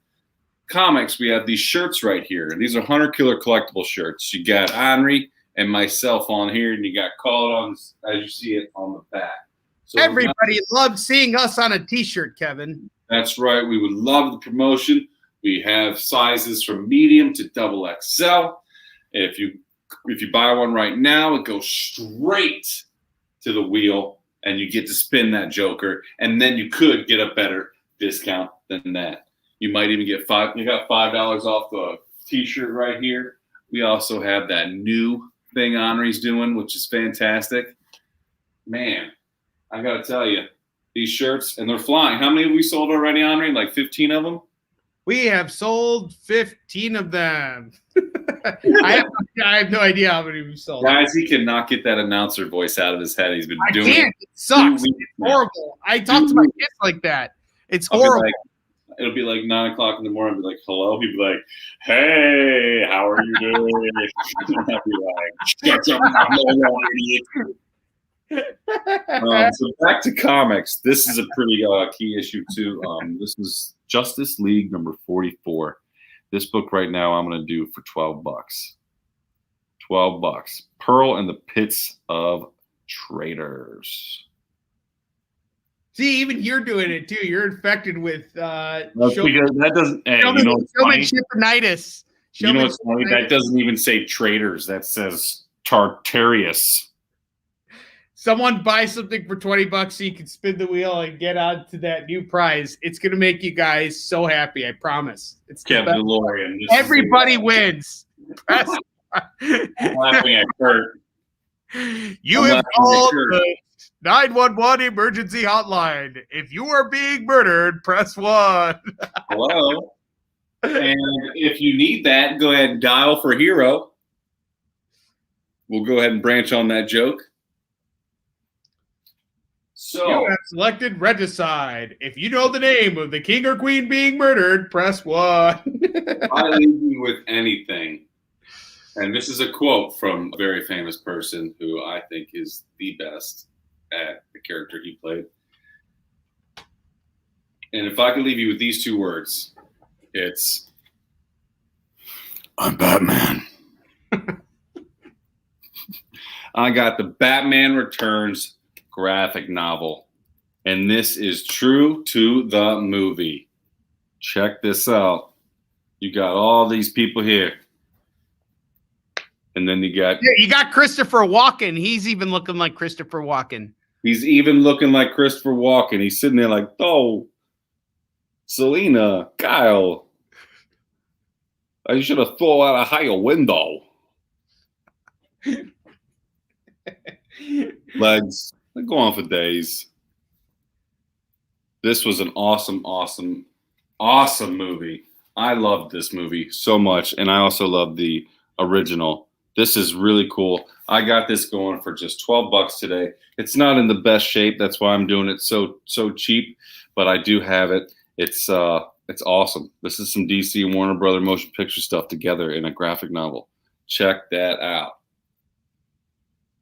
comics, we have these shirts right here. And these are Hunter Killer collectible shirts. You got Onrie and myself on here, and you got Call It On as you see it on the back. So everybody loves seeing us on a t-shirt, Kevin. That's right. We would love the promotion. We have sizes from medium to XXL. If you buy one right now, it goes straight to the wheel, and you get to spin that joker. And then you could get a better discount than that. You might even get you got $5 off the t-shirt right here. We also have that new thing Onrie's doing, which is fantastic. Man, I got to tell you, these shirts, and they're flying. How many have we sold already, Onrie? Like 15 of them? We have sold 15 of them. I have no idea how many we've sold. Guys, he cannot get that announcer voice out of his head. He's been doing it. It sucks. It's horrible. I talk to my kids like that. It's horrible. It'll be like 9 o'clock in the morning. I'll be like, hello. He'd be like, hey, how are you doing? I'll be like, shut up, idiot. So back to comics. This is a pretty key issue too. This is Justice League number 44. This book right now I'm going to do for $12. $12. Pearl and the Pits of Traitors. See, even you're doing it too. You're infected with because that doesn't. Hey, you know what's funny? Showmanship-itis. You know what's funny? That doesn't even say traitors. That says Tartarius. Someone buy something for $20 so you can spin the wheel and get on to that new prize. It's going to make you guys so happy. I promise. It's Kevin DeLorean. Everybody wins. I'm laughing at Kurt. You have called the 911 emergency hotline. If you are being murdered, press 1. Hello. And if you need that, go ahead and dial for Hero. We'll go ahead and branch on that joke. So you have selected Regicide. If you know the name of the king or queen being murdered, press 1. I leave you with anything. And this is a quote from a very famous person who I think is the best at the character he played. And if I could leave you with these 2 words, it's, I'm Batman. I got the Batman Returns graphic novel, and this is true to the movie. Check this out. You got all these people here, and then you got Christopher Walken. He's even looking like Christopher Walken. He's sitting there like, oh, Selena, Kyle, I should have thrown out a higher window. Legs. They go on for days. This was an awesome movie. I loved this movie so much, and I also love the original. This is really cool. I got this going for just $12 today. It's not in the best shape. That's why I'm doing it so cheap, but I do have it. It's awesome. This is some DC and Warner Brother motion picture stuff together in a graphic novel. Check that out.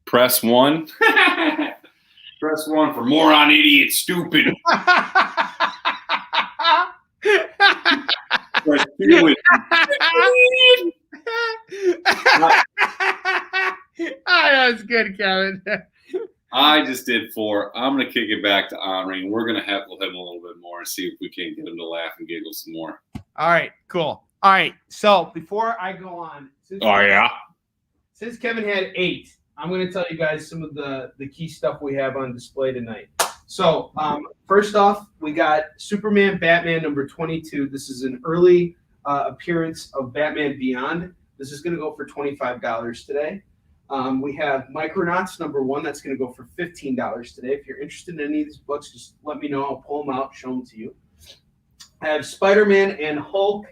Press 1. Press 1 for moron, idiot, stupid. Press 2. That was good, Kevin. I just did 4. I'm going to kick it back to Onrie, and we're going to heckle him a little bit more and see if we can get him to laugh and giggle some more. All right, cool. All right, so before I go on. Since Kevin had 8, I'm going to tell you guys some of the key stuff we have on display tonight. So first off, we got Superman Batman number 22. This is an early appearance of Batman Beyond. This is going to go for $25 today. We have Micronauts #1. That's going to go for $15 today. If you're interested in any of these books, just let me know. I'll pull them out, show them to you. I have Spider-Man and Hulk.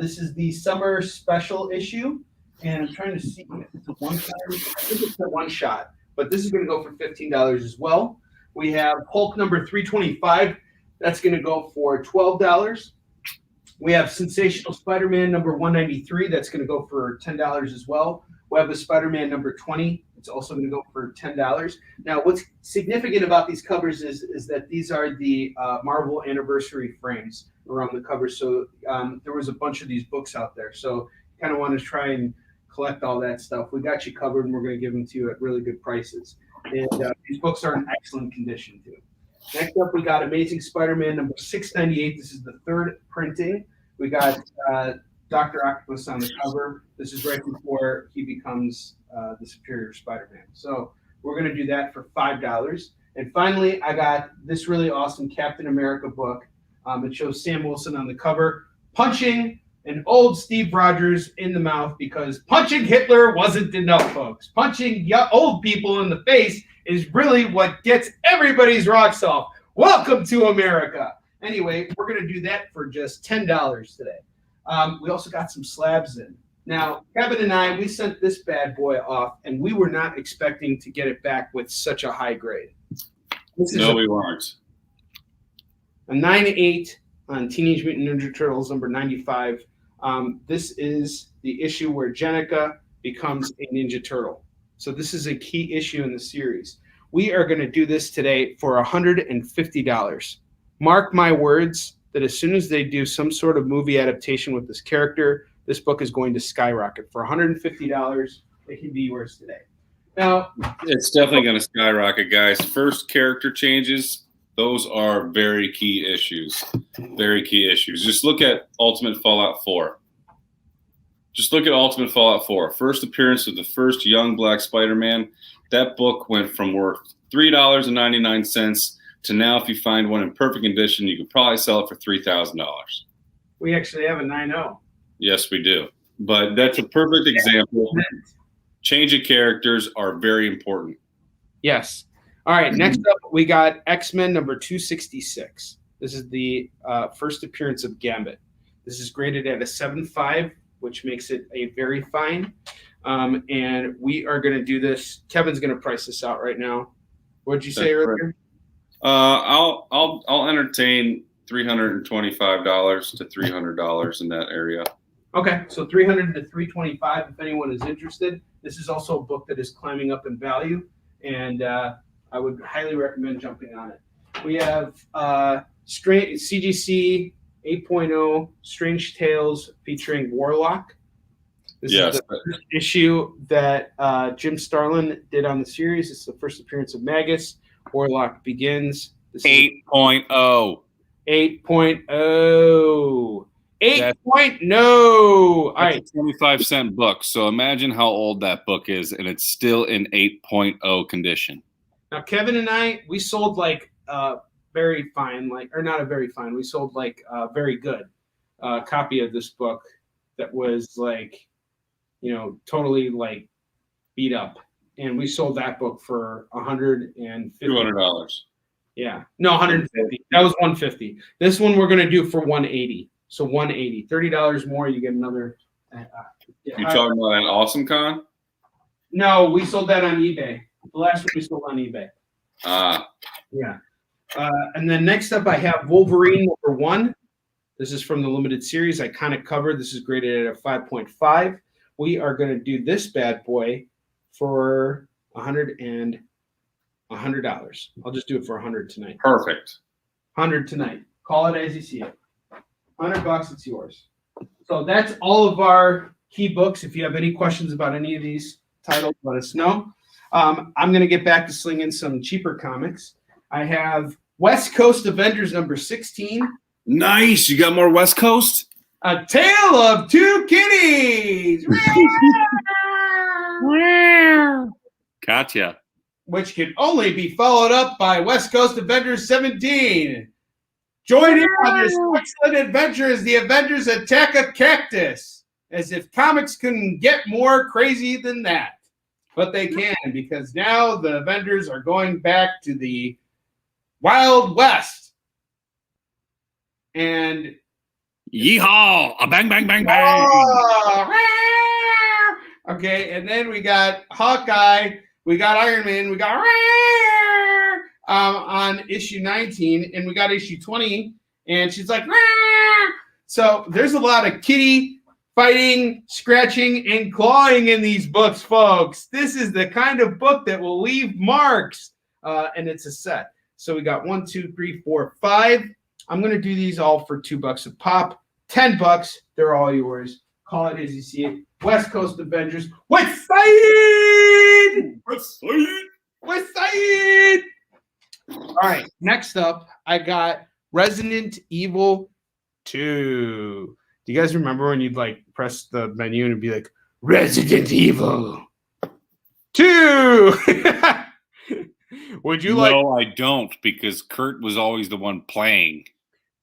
This is the summer special issue. And I'm trying to see if it's a one-shot. I think it's a one-shot. But this is going to go for $15 as well. We have Hulk #325. That's going to go for $12. We have Sensational Spider-Man #193. That's going to go for $10 as well. We have a Spider-Man #20. It's also going to go for $10. Now, what's significant about these covers is that these are the Marvel anniversary frames around the cover. So there was a bunch of these books out there. So kind of want to try and collect all that stuff. We got you covered, and we're going to give them to you at really good prices. And these books are in excellent condition, too. Next up, we got Amazing Spider-Man #698. This is the third printing. We got Dr. Octopus on the cover. This is right before he becomes the Superior Spider-Man. So we're going to do that for $5. And finally, I got this really awesome Captain America book. It shows Sam Wilson on the cover punching an old Steve Rogers in the mouth because punching Hitler wasn't enough, folks. Punching old people in the face is really what gets everybody's rocks off. Welcome to America. Anyway, we're going to do that for just $10 today. We also got some slabs in. Now, Kevin and I, we sent this bad boy off, and we were not expecting to get it back with such a high grade. No, we weren't. A 9.8 on Teenage Mutant Ninja Turtles #95. This is the issue where Jennika becomes a Ninja Turtle. So this is a key issue in the series. We are going to do this today for $150. Mark my words that as soon as they do some sort of movie adaptation with this character, this book is going to skyrocket. For $150, it can be yours today. Now, it's definitely going to skyrocket, guys. First character changes, those are very key issues. Very key issues. Just look at Ultimate Fallout 4. Just look at Ultimate Fallout 4. First appearance of the first young Black Spider-Man. That book went from worth $3.99 to now, if you find one in perfect condition, you could probably sell it for $3,000. We actually have a 9.0. Yes, we do. But that's a perfect example. Change of characters are very important. Yes. All right. Next up, we got X-Men #266. This is the first appearance of Gambit. This is graded at a 7.5, which makes it a very fine. And we are going to do this. Kevin's going to price this out right now. What did you say earlier? I'll entertain $325 to $300 in that area. Okay, so $300 to $325 if anyone is interested. This is also a book that is climbing up in value, and I would highly recommend jumping on it. We have CGC 8.0 Strange Tales featuring Warlock. This is the first issue that Jim Starlin did on the series. It's the first appearance of Magus. Warlock begins. 8.0. 8.0. 8.0. All right. It's a 25-cent book. So imagine how old that book is, and it's still in 8.0 condition. Now, Kevin and I, we sold like very fine, or not a very fine. We sold like a very good copy of this book that was like, totally like beat up. And we sold that book for $150. $200. Yeah. No, $150. That was $150. This one we're going to do for $180. So $180. $30 more, you get another. You talking about an Awesome Con? No, we sold that on eBay. The last one we sold on eBay. Yeah. And then next up, I have Wolverine #1. This is from the limited series. Iconic cover. This is graded at a 5.5. We are going to do this bad boy for $100. I'll just do it for $100 tonight. Perfect. $100 tonight. Call it as you see it. $100, it's yours. So that's all of our key books. If you have any questions about any of these titles, let us know. I'm going to get back to slinging some cheaper comics. I have West Coast Avengers #16. Nice. You got more West Coast? A Tale of Two Kitties. Gotcha. Which can only be followed up by West Coast Avengers 17. Join in on this excellent adventure as the Avengers attack a cactus. As if comics couldn't get more crazy than that. but they can, because now the Avengers are going back to the Wild West. And yeehaw! A bang, bang, bang, bang. oh, okay, and then we got Hawkeye, we got Iron Man, we got on issue 19, and we got issue 20, and she's like, so there's a lot of kitty fighting, scratching, and clawing in these books, folks. This is the kind of book that will leave marks, and it's a set. So we got 1, 2, 3, 4, 5. I'm going to do these all for $2 a pop. $10. They're all yours. Call it as you see it. West Coast Avengers. West Side! West Side! West Side! All right. Next up, I got Resident Evil 2. Do you guys remember when you'd like press the menu and it'd be like, Resident Evil 2? Would you like? No, I don't, because Kurt was always the one playing.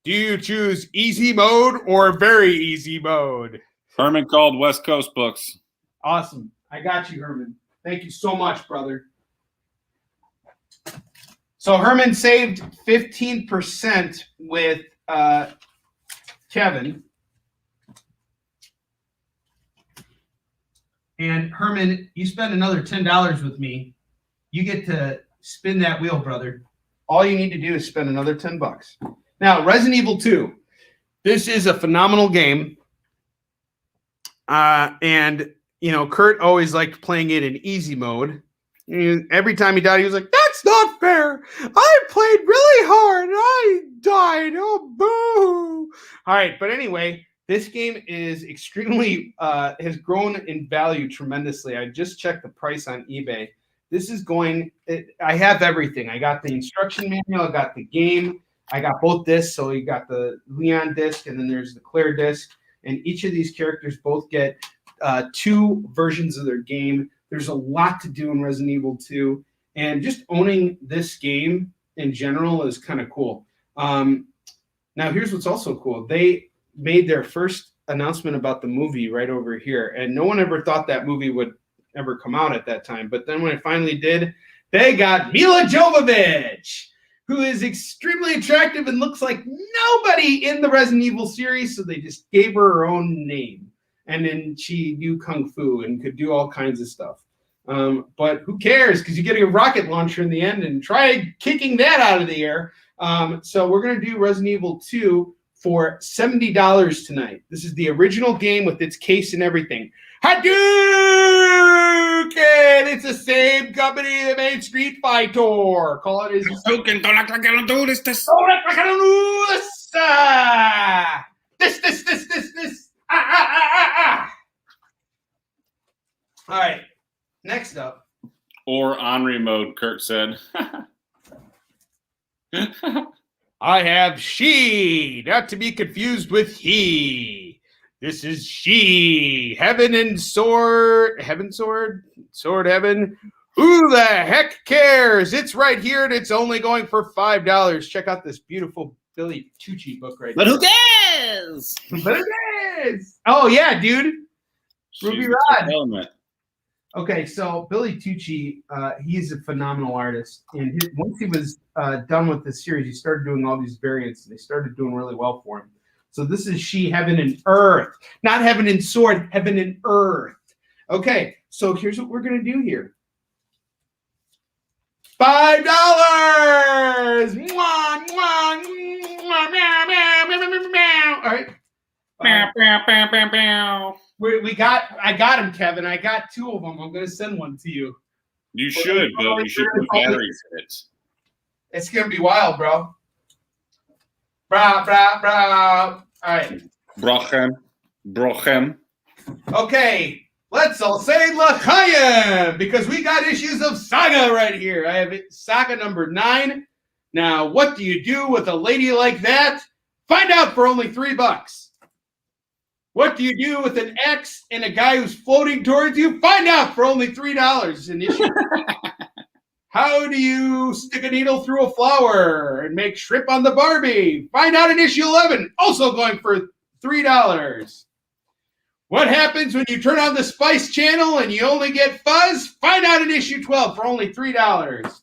Do you choose easy mode or very easy mode? Herman called West Coast books. Awesome. I got you, Herman. Thank you so much, brother. So Herman saved 15% with Kevin. And Herman, you spend another $10 with me. You get to spin that wheel, brother. All you need to do is spend another $10. Now, Resident Evil 2. This is a phenomenal game. And, you know, Kurt always liked playing it in easy mode. And every time he died, he was like, that's not fair. I played really hard and I died. Oh, boo. All right. But anyway, this game is extremely, has grown in value tremendously. I just checked the price on eBay. This is going, I have everything. I got the instruction manual. I got the game. I got both discs. So you got the Leon disc and then there's the Claire disc. And each of these characters both get 2 versions of their game. There's a lot to do in Resident Evil 2. And just owning this game in general is kind of cool. Now, here's what's also cool. They made their first announcement about the movie right over here. And no one ever thought that movie would ever come out at that time. But then when it finally did, they got Mila Jovovich, who is extremely attractive and looks like nobody in the Resident Evil series. So they just gave her her own name. And then she knew Kung Fu and could do all kinds of stuff. But who cares? Because you get a rocket launcher in the end and try kicking that out of the air. So we're going to do Resident Evil 2 for $70 tonight. This is the original game with its case and everything. Hadouken! It's the same company that made Street Fighter. Call it as Hadouken, don't act like I don't do this. Don't act like I don't do this. This. All right. Next up. Or Onrie mode, Kurt said. I have she, not to be confused with he. This is she. Heaven and sword. Heaven sword? Sword heaven. Who the heck cares? It's right here and it's only going for $5. Check out this beautiful Billy Tucci book right But here. who cares? But it is. Oh, yeah, dude. Ruby Rod. Helmet. Okay, so Billy Tucci, he's a phenomenal artist. And once he was done with this series, he started doing all these variants. And they started doing really well for him. So this is she, heaven and earth. Not heaven and sword, heaven and earth. Okay, so here's what we're going to do here. $5! All right. I got him, Kevin. I got 2 of them. I'm going to send one to you. You should, Bill. You should put batteries in it. It's going to be wild, bro. All right. Brochem. Okay. Let's all say L'chaim because we got issues of Saga right here. I have Saga number 9. Now, what do you do with a lady like that? Find out for only $3. What do you do with an X and a guy who's floating towards you? Find out for only $3 an issue. How do you stick a needle through a flower and make shrimp on the Barbie? Find out in issue 11, also going for $3. What happens when you turn on the Spice Channel and you only get fuzz? Find out in issue 12 for only $3.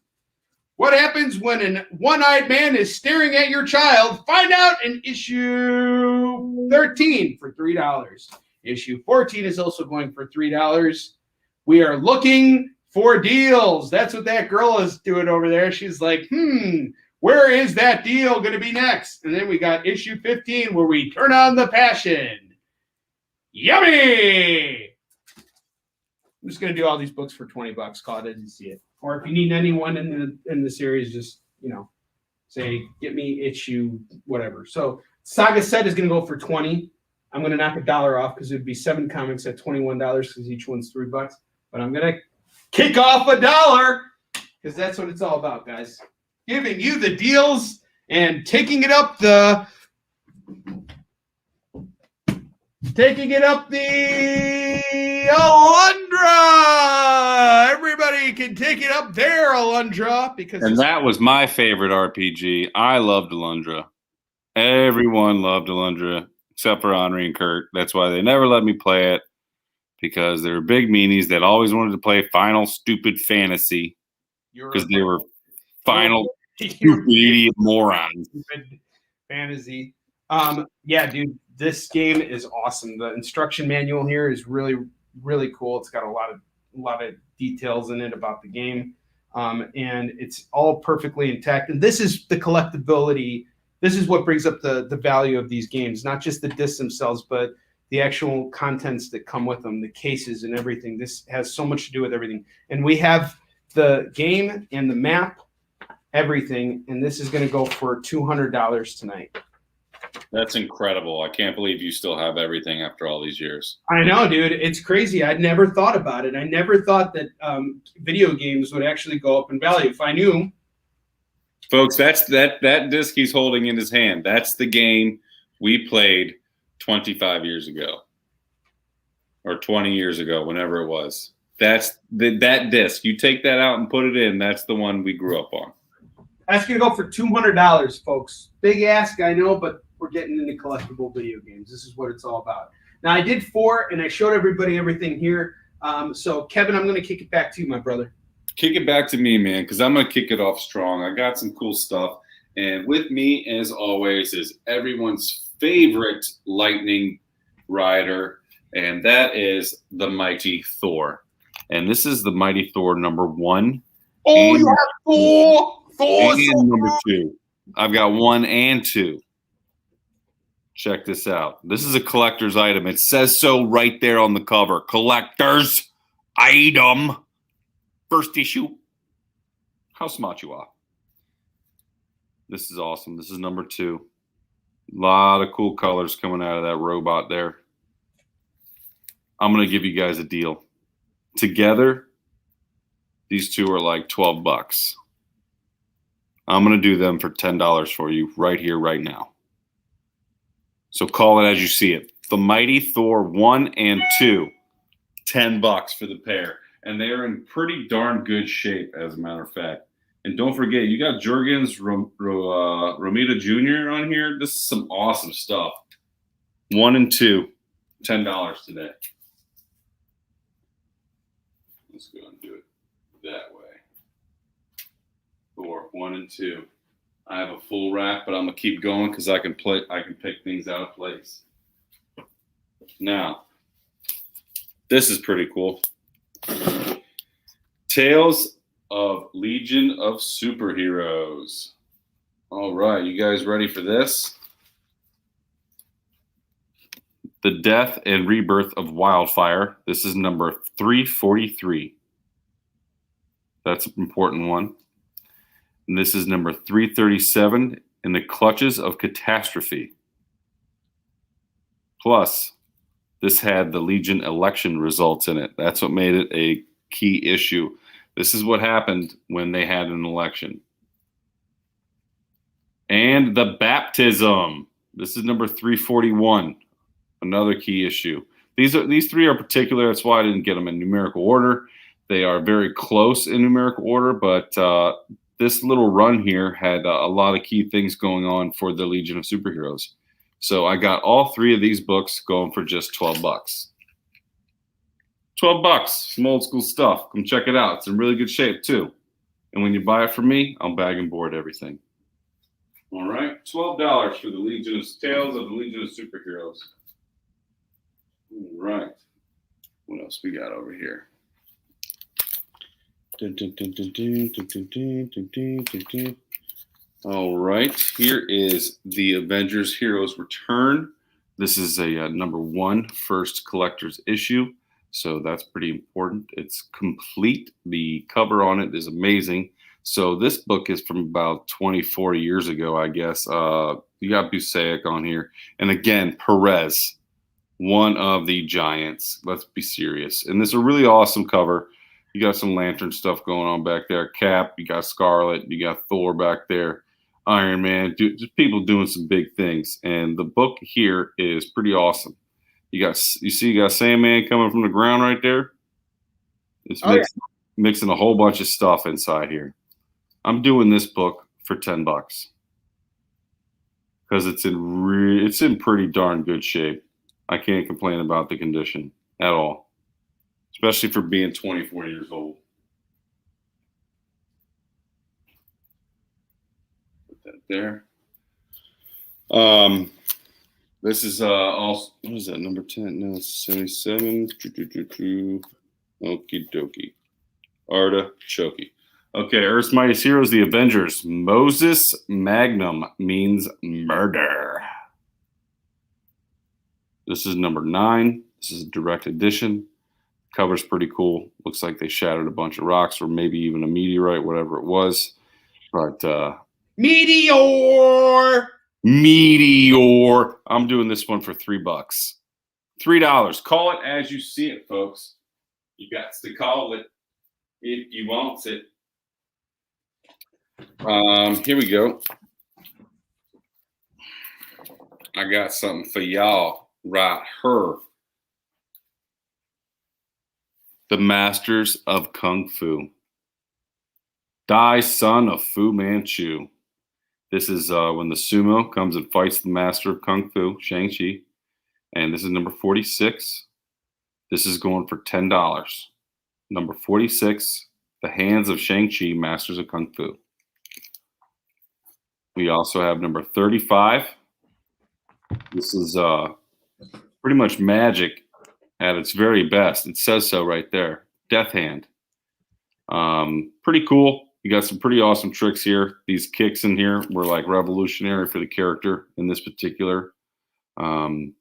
What happens when a one-eyed man is staring at your child? Find out in issue 13 for $3. Issue 14 is also going for $3. We are looking for deals. That's what that girl is doing over there. She's like, where is that deal going to be next? And then we got issue 15 where we turn on the passion. Yummy! I'm just going to do all these books for $20. Call it as you see it. Or if you need anyone in the series, just, say, get me issue whatever. So Saga set is going to go for $20. I'm going to knock $1 off because it would be 7 comics at $21 because each one's $3. But I'm going to kick off $1 because that's what it's all about, guys. Giving you the deals and taking it up the Alundra. Everybody can take it up there, Alundra, and that was my favorite RPG. I loved Alundra. Everyone loved Alundra except for Onrie and Kurt. That's why they never let me play it, because they were big meanies that always wanted to play Final Stupid Fantasy because they were Final Stupid Idiot Morons. Stupid Fantasy. Yeah, dude, this game is awesome. The instruction manual here is really, really cool. It's got a lot of details in it about the game, and it's all perfectly intact. And this is the collectability. This is what brings up the value of these games, not just the discs themselves, but the actual contents that come with them, the cases and everything. This has so much to do with everything. And we have the game and the map, everything, and this is going to go for $200 tonight. That's incredible. I can't believe you still have everything after all these years. I know, dude. It's crazy. I'd never thought about it. I never thought that video games would actually go up in value. If I knew. Folks, that's that disc he's holding in his hand. That's the game we played 25 years ago or 20 years ago, whenever it was. That's that disc. You take that out and put it in. That's the one we grew up on. That's going to go for $200, folks. Big ask, I know, but we're getting into collectible video games. This is what it's all about. Now, I did 4, and I showed everybody everything here. So, Kevin, I'm going to kick it back to you, my brother. Kick it back to me, man, because I'm going to kick it off strong. I got some cool stuff. And with me, as always, is everyone's favorite lightning rider, and that is the Mighty Thor. And this is the Mighty Thor number 1. Oh, you have Thor! And number 2. I've got 1 and 2. Check this out. This is a collector's item. It says so right there on the cover. Collector's item. First issue. How smart you are. This is awesome. This is number 2. A lot of cool colors coming out of that robot there. I'm going to give you guys a deal. Together, these two are like $12. I'm going to do them for $10 for you right here, right now. So call it as you see it. The Mighty Thor 1 and 2, $10 for the pair. And they are in pretty darn good shape, as a matter of fact. And don't forget, you got Jurgens Romita Jr. on here. This is some awesome stuff. 1 and 2, $10 today. Let's go and do it that way. Thor 1 and 2. I have a full rack, but I'm gonna keep going because I can pick things out of place. Now, this is pretty cool. Tales of Legion of Superheroes. All right, you guys ready for this? The Death and Rebirth of Wildfire. This is number 343. That's an important one. And this is number 337, In the Clutches of Catastrophe. Plus, this had the Legion election results in it. That's what made it a key issue. This is what happened when they had an election. And the Baptism. This is number 341, another key issue. These three are particular. That's why I didn't get them in numerical order. They are very close in numerical order, but this little run here had a lot of key things going on for the Legion of Superheroes. So I got all 3 of these books going for just $12. $12. Some old school stuff. Come check it out. It's in really good shape too. And when you buy it from me, I'll bag and board everything. All right, $12 for the Legion of Tales of the Legion of Superheroes. All right, what else we got over here? All right, here is the Avengers Heroes Return. This is a #1 first collector's issue, so that's pretty important. It's complete. The cover on it is amazing. So this book is from about 24 years ago, I guess. You got Busaic on here. And again, Perez, one of the giants. Let's be serious. And this is a really awesome cover. You got some Lantern stuff going on back there. Cap, you got Scarlet, you got Thor back there. Iron Man, just people doing some big things. And the book here is pretty awesome. You see you got Sandman coming from the ground right there? It's mixing a whole bunch of stuff inside here. I'm doing this book for $10 because it's in pretty darn good shape. I can't complain about the condition at all, especially for being 24 years old. Put that there. This is also, what is that, number 10? No, it's 77. Okie dokie. Artichoke. Okay, Earth's Mightiest Heroes, the Avengers. Moses Magnum means murder. This is number 9. This is a direct edition. Cover's pretty cool. Looks like they shattered a bunch of rocks or maybe even a meteorite, whatever it was. But Meteor! I'm doing this one for $3. $3. Call it as you see it, folks. You got to call it if you want it. Here we go. I got something for y'all right here. The Masters of Kung Fu. Die, son of Fu Manchu. This is when the sumo comes and fights the master of Kung Fu, Shang-Chi. And this is number 46. This is going for $10. Number 46, The Hands of Shang-Chi, Masters of Kung Fu. We also have number 35. This is pretty much magic at its very best. It says so right there. Death Hand. Pretty cool. You got some pretty awesome tricks here. These kicks in here were like revolutionary for the character in this particular. I'm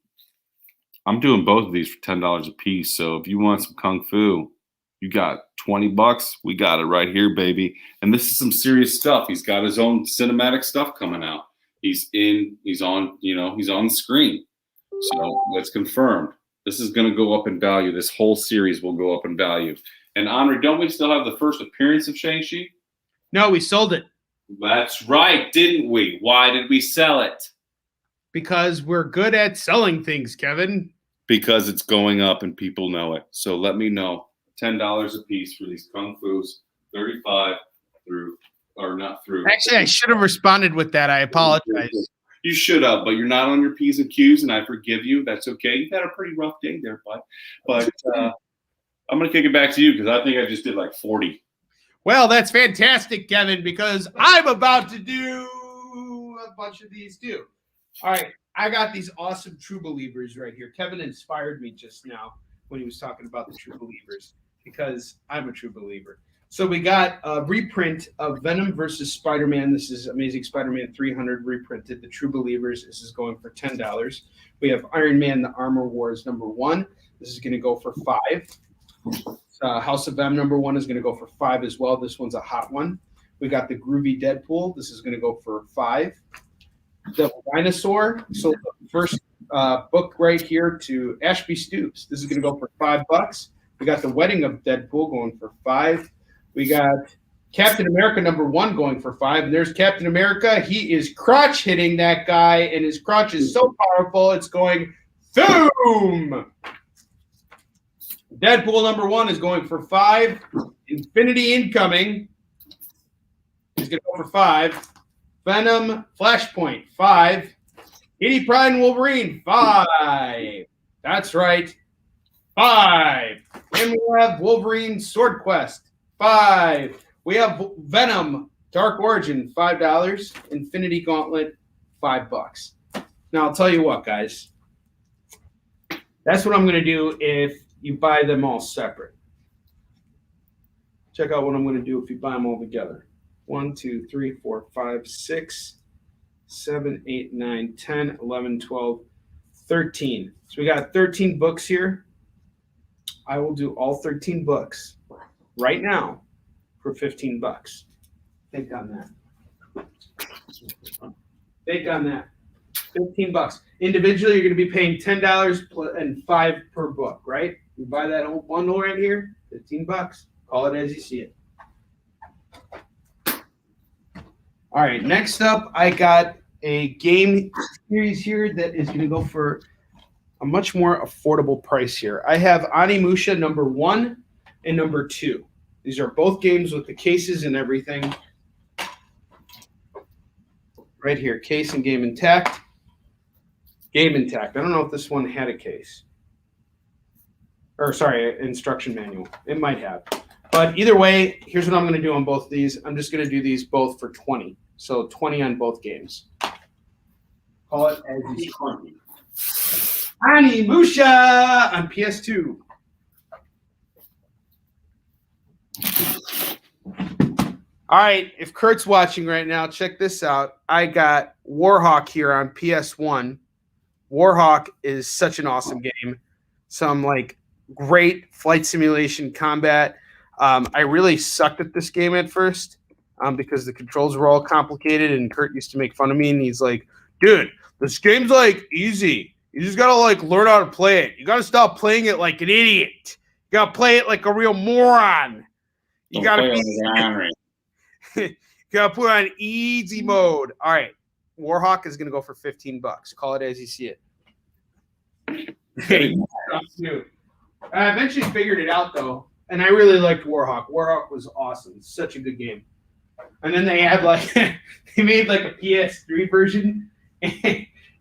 doing both of these for $10 a piece. So if you want some Kung Fu, you got $20. We got it right here, baby. And this is some serious stuff. He's got his own cinematic stuff coming out. He's on the screen. So that's confirmed. This is going to go up in value. This whole series will go up in value. And Onrie, don't we still have the first appearance of Shang-Chi? No, we sold it. That's right, didn't we? Why did we sell it? Because we're good at selling things, Kevin. Because it's going up and people know it. So let me know. $10 a piece for these Kung Fu's, 35 through, or not through. Actually, I should have responded with that. I apologize. You should have, but you're not on your P's and Q's, and I forgive you. That's okay. You've had a pretty rough day there, bud. But I'm going to kick it back to you because I think I just did like 40. Well, that's fantastic, Kevin, because I'm about to do a bunch of these too. All right. I got these awesome True Believers right here. Kevin inspired me just now when he was talking about the True Believers because I'm a true believer. So we got a reprint of Venom versus Spider-Man. This is Amazing Spider-Man 300 reprinted. The True Believers. This is going for $10. We have Iron Man: The Armor Wars #1. This is going to go for $5. House of M #1 is going to go for $5 as well. This one's a hot one. We got the Groovy Deadpool. This is going to go for $5. Devil Dinosaur. So the first book right here to Ashby Stoops. This is going to go for $5. We got the Wedding of Deadpool going for $5. We got Captain America #1 going for $5. And there's Captain America. He is crotch hitting that guy, and his crotch is so powerful it's going boom. Deadpool #1 is going for $5. Infinity Incoming is going to go for $5. Venom Flashpoint $5. Kitty Pryde and Wolverine $5. That's right. 5. And we have Wolverine Sword Quest, 5. We have Venom Dark Origin, $5. Infinity Gauntlet, $5. Now I'll tell you what, guys. That's what I'm going to do if you buy them all separate. Check out what I'm going to do if you buy them all together. 1, 2, 3, 4, 5, 6, 7, 8, 9, 10, 11, 12, 13. So we got 13 books here. I will do all 13 books right now for $15. Think on that. Think on that. $15. Individually, you're going to be paying $10 and $5 per book, right? You buy that whole bundle right here, $15. Call it as you see it. All right, next up, I got a game series here that is going to go for a much more affordable price here. I have Onimusha number 1 and number 2. These are both games with the cases and everything. Right here, case and game intact. Game intact. I don't know if this one had a case. Or, sorry, instruction manual. It might have. But either way, here's what I'm going to do on both of these. I'm just going to do these both for 20. So 20 on both games. Call it as you see. Onimusha on PS2. All right, if Kurt's watching right now, check this out. I got Warhawk here on PS1. Warhawk is such an awesome game. Some like great flight simulation combat. I really sucked at this game at first because the controls were all complicated, and Kurt used to make fun of me, and he's like, dude, this game's like easy. You just gotta like learn how to play it. You gotta stop playing it like an idiot. You gotta play it like a real moron. You gotta be you gotta put on easy mode. All right. Warhawk is gonna go for $15. Call it as you see it. Hey, I eventually figured it out though, and I really liked Warhawk. Warhawk was awesome. Such a good game. And then they had like they made like a PS3 version,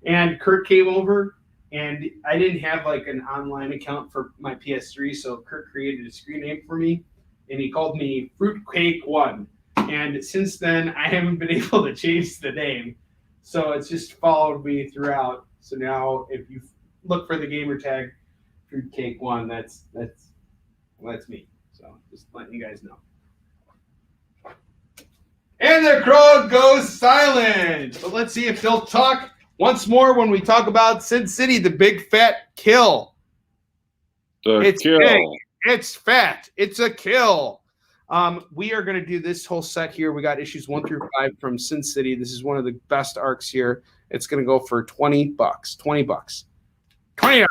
and Kurt came over, and I didn't have like an online account for my PS3, so Kurt created a screen name for me, and he called me Fruitcake One. And since then, I haven't been able to change the name, so it's just followed me throughout. So now, if you look for the gamer tag Fruitcake One, that's me. So just letting you guys know. And the crowd goes silent. But let's see if they'll talk once more when we talk about Sin City, the big fat kill. It's kill. Big. It's fat. It's a kill. We are going to do this whole set here. We got issues 1 through 5 from Sin City. This is one of the best arcs here. It's going to go for $20. $20. $20.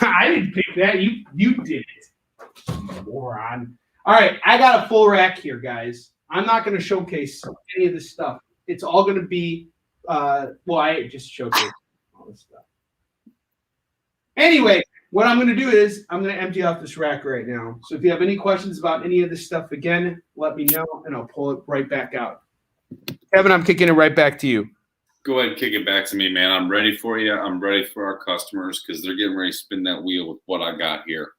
I didn't pick that. You did it, moron. All right, I got a full rack here, guys. I'm not going to showcase any of this stuff. It's all going to be, I just showcased all this stuff. Anyway, what I'm going to do is I'm going to empty off this rack right now. So if you have any questions about any of this stuff, again, let me know, and I'll pull it right back out. Kevin, I'm kicking it right back to you. Go ahead and kick it back to me, man. I'm ready for you. I'm ready for our customers because they're getting ready to spin that wheel with what I got here.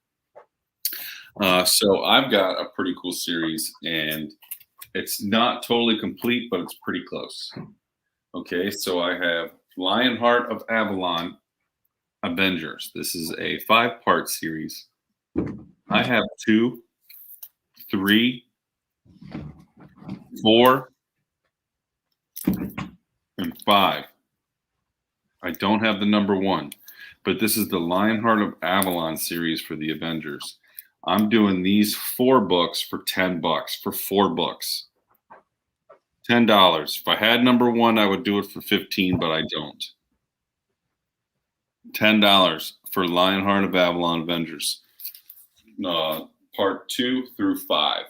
So I've got a pretty cool series, and it's not totally complete, but it's pretty close. Okay, so I have Lionheart of Avalon Avengers. This is a 5-part series. I have 2, 3, 4, and 5. I don't have the number 1, but this is the Lionheart of Avalon series for the Avengers. I'm doing these 4 books for $10 for 4 books. $10. If I had number 1, I would do it for $15, but I don't. $10 for Lionheart of Avalon Avengers, part 2 through 5.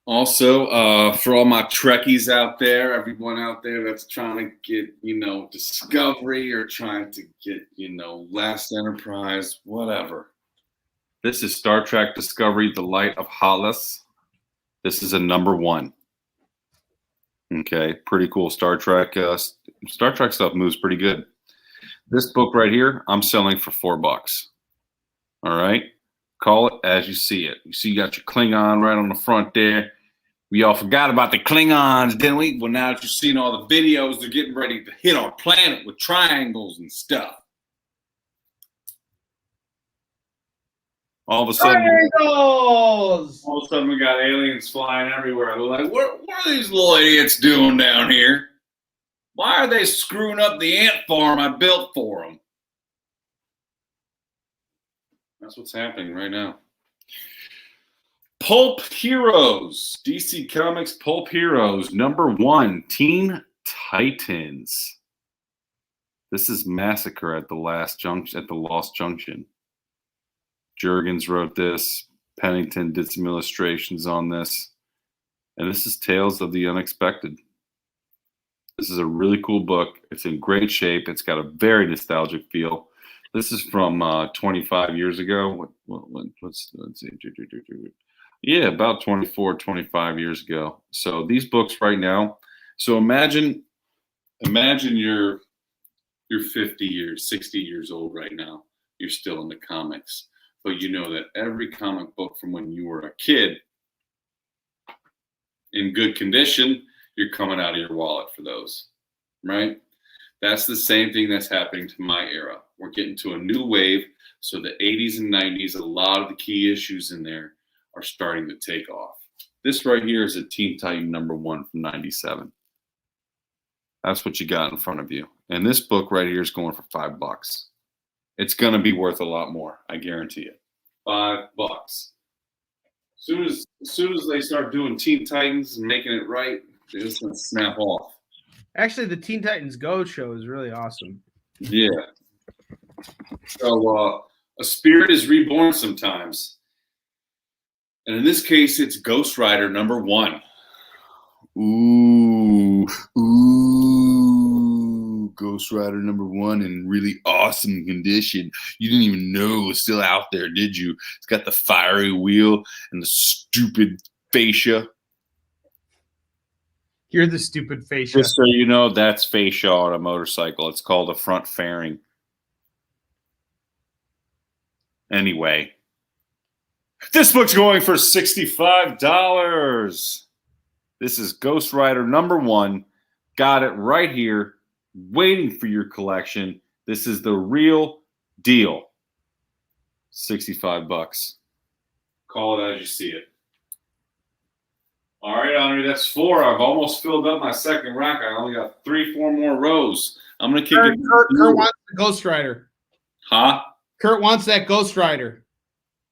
Also, for all my Trekkies out there, everyone out there that's trying to get, Discovery or trying to get, Last Enterprise, whatever. This is Star Trek Discovery, The Light of Hollis. This is a number 1. Okay, pretty cool. Star Trek stuff moves pretty good. This book right here, I'm selling for $4. All right, call it as you see it. You see, you got your Klingon right on the front there. We all forgot about the Klingons, didn't we? Well, now that you've seen all the videos, they're getting ready to hit our planet with triangles and stuff. All of a sudden, we got aliens flying everywhere. They're like, what are these little idiots doing down here? Why are they screwing up the ant farm I built for them? That's what's happening right now. Pulp Heroes, DC Comics Pulp Heroes, #1, Teen Titans. This is Massacre at the Lost Junction. Jurgens wrote this. Pennington did some illustrations on this. And this is Tales of the Unexpected. This is a really cool book. It's in great shape. It's got a very nostalgic feel. This is from 25 years ago. Let's see. Yeah, about 24, 25 years ago. So these books right now. So imagine you're 50 years, 60 years old right now. You're still into comics. But you know that every comic book from when you were a kid in good condition, you're coming out of your wallet for those, right? That's the same thing that's happening to my era. We're getting to a new wave. So the 80s and 90s, a lot of the key issues in there are starting to take off. This right here is a Teen Titan #1 from 97. That's what you got in front of you. And this book right here is going for $5. It's going to be worth a lot more. I guarantee it. $5. As soon as they start doing Teen Titans and making it right, they're just going to snap off. Actually, the Teen Titans Go show is really awesome. Yeah. So a spirit is reborn sometimes. And in this case, it's Ghost Rider #1. Ooh. Ghost Rider #1 in really awesome condition. You didn't even know it was still out there, did you? It's got the fiery wheel and the stupid fascia. You're the stupid fascia. Just so you know, that's fascia on a motorcycle. It's called a front fairing. Anyway, this book's going for $65. This is Ghost Rider #1. Got it right here, waiting for your collection. This is the real deal. $65. Call it as you see it. All right, Onrie, that's 4. I've almost filled up my second rack. I only got 3-4 more rows. I'm going to kick it. Kurt wants the Ghost Rider. Huh? Kurt wants that Ghost Rider.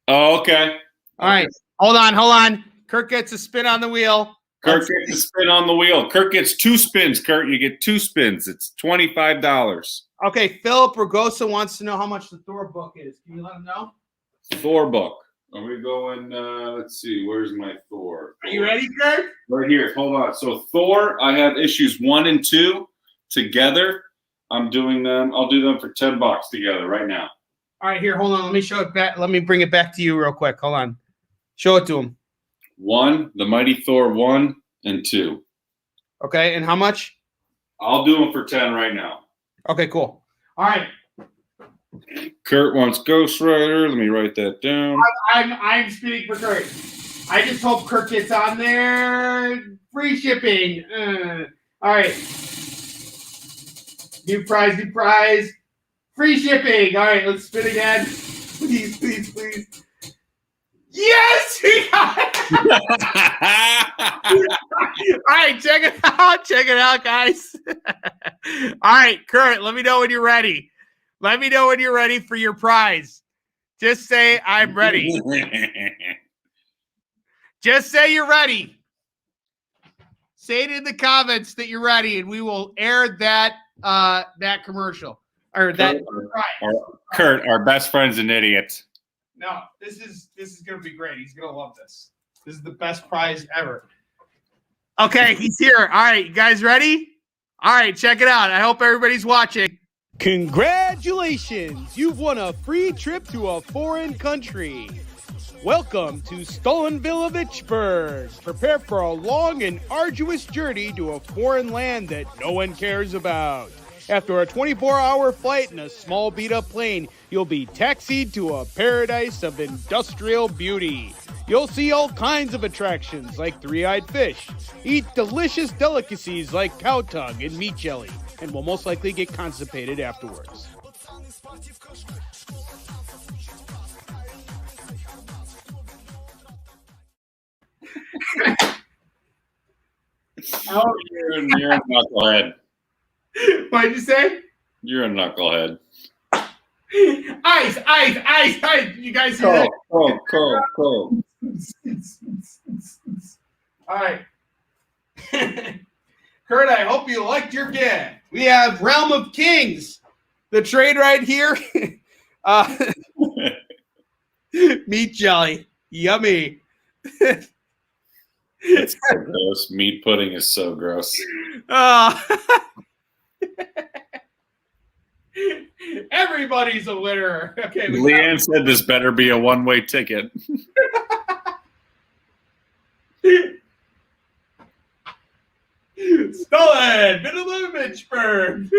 Oh, okay. All right. Hold on. Kurt gets a spin on the wheel. Kurt gets a spin on the wheel. Kurt gets 2 spins, Kurt. You get 2 spins. It's $25. Okay, Philip Ragosa wants to know how much the Thor book is. Can you let him know? Thor book. Are we going, let's see, where's my Thor? Are you ready, Kurt? Right here. Hold on. So Thor, I have issues 1 and 2 together. I'm doing them. I'll do them for $10 together right now. All right, here, hold on. Let me show it back. Let me bring it back to you real quick. Hold on. Show it to him. 1, the Mighty Thor 1 and 2. Okay, and how much? I'll do them for 10 right now. Okay, cool. All right. Kurt wants Ghost Rider. Let me write that down. I'm speaking for Kurt. I just hope Kurt gets on there. Free shipping. All right. New prize. Free shipping. All right, let's spin again. Please. Yes, we got it. All right, check it out. Check it out, guys. All right, Kurt, let me know when you're ready. Let me know when you're ready for your prize. Just say, I'm ready. Just say you're ready. Say it in the comments that you're ready, and we will air that commercial. Or that Kurt, our best friend's an idiot. No, this is gonna be great. He's gonna love this. This is the best prize ever. Okay, he's here. All right, you guys ready? All right, check it out. I hope everybody's watching. Congratulations! You've won a free trip to a foreign country. Welcome to Stolenville, Vicksburg. Prepare for a long and arduous journey to a foreign land that no one cares about. After a 24-hour flight in a small beat-up plane, you'll be taxied to a paradise of industrial beauty. You'll see all kinds of attractions like three-eyed fish, eat delicious delicacies like cow tongue and meat jelly, and will most likely get constipated afterwards. Oh, You're a knucklehead. what'd you say? You're a knucklehead. Ice. You guys see that? Cool. All right. Kurt, I hope you liked your gift. We have Realm of Kings, the trade right here. Meat jelly. Yummy. It's so gross. Meat pudding is so gross. Everybody's a winner. Okay. Leanne said this better be a one-way ticket. Stolen, middle of Vicksburg.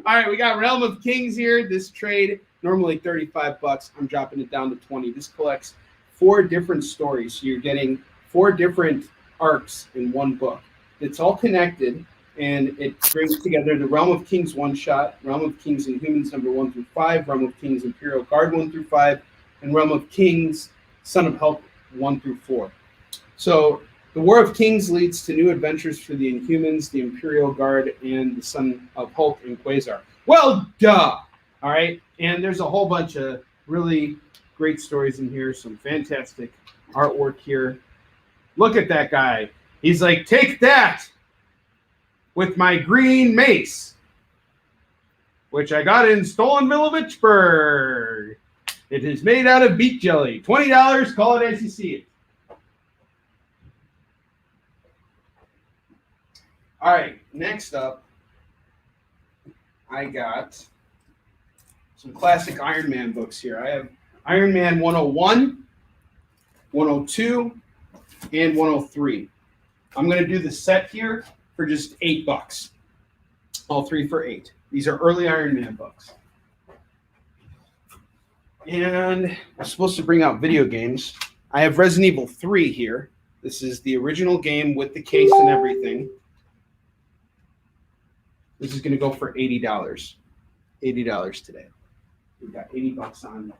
All right, we got Realm of Kings here. This trade normally $35. I'm dropping it down to 20. This collects 4 different stories. So you're getting 4 different arcs in one book. It's all connected, and it brings together the Realm of Kings one-shot, Realm of Kings and Humans number 1 through 5, Realm of Kings Imperial Guard 1 through 5, and Realm of Kings Son of Help 1 through 4. So the War of Kings leads to new adventures for the Inhumans, the Imperial Guard, and the Son of Hulk and Quasar. Well, duh! All right? And there's a whole bunch of really great stories in here, some fantastic artwork here. Look at that guy. He's like, take that with my green mace, which I got in Stolenville, Vicksburg. It is made out of beet jelly. $20, call it as you see it. All right, next up, I got some classic Iron Man books here. I have Iron Man 101, 102, and 103. I'm going to do the set here for just $8. All 3 for $8. These are early Iron Man books. And I'm supposed to bring out video games. I have Resident Evil 3 here. This is the original game with the case and everything. This is going to go for $80. $80 today. We've got $80 on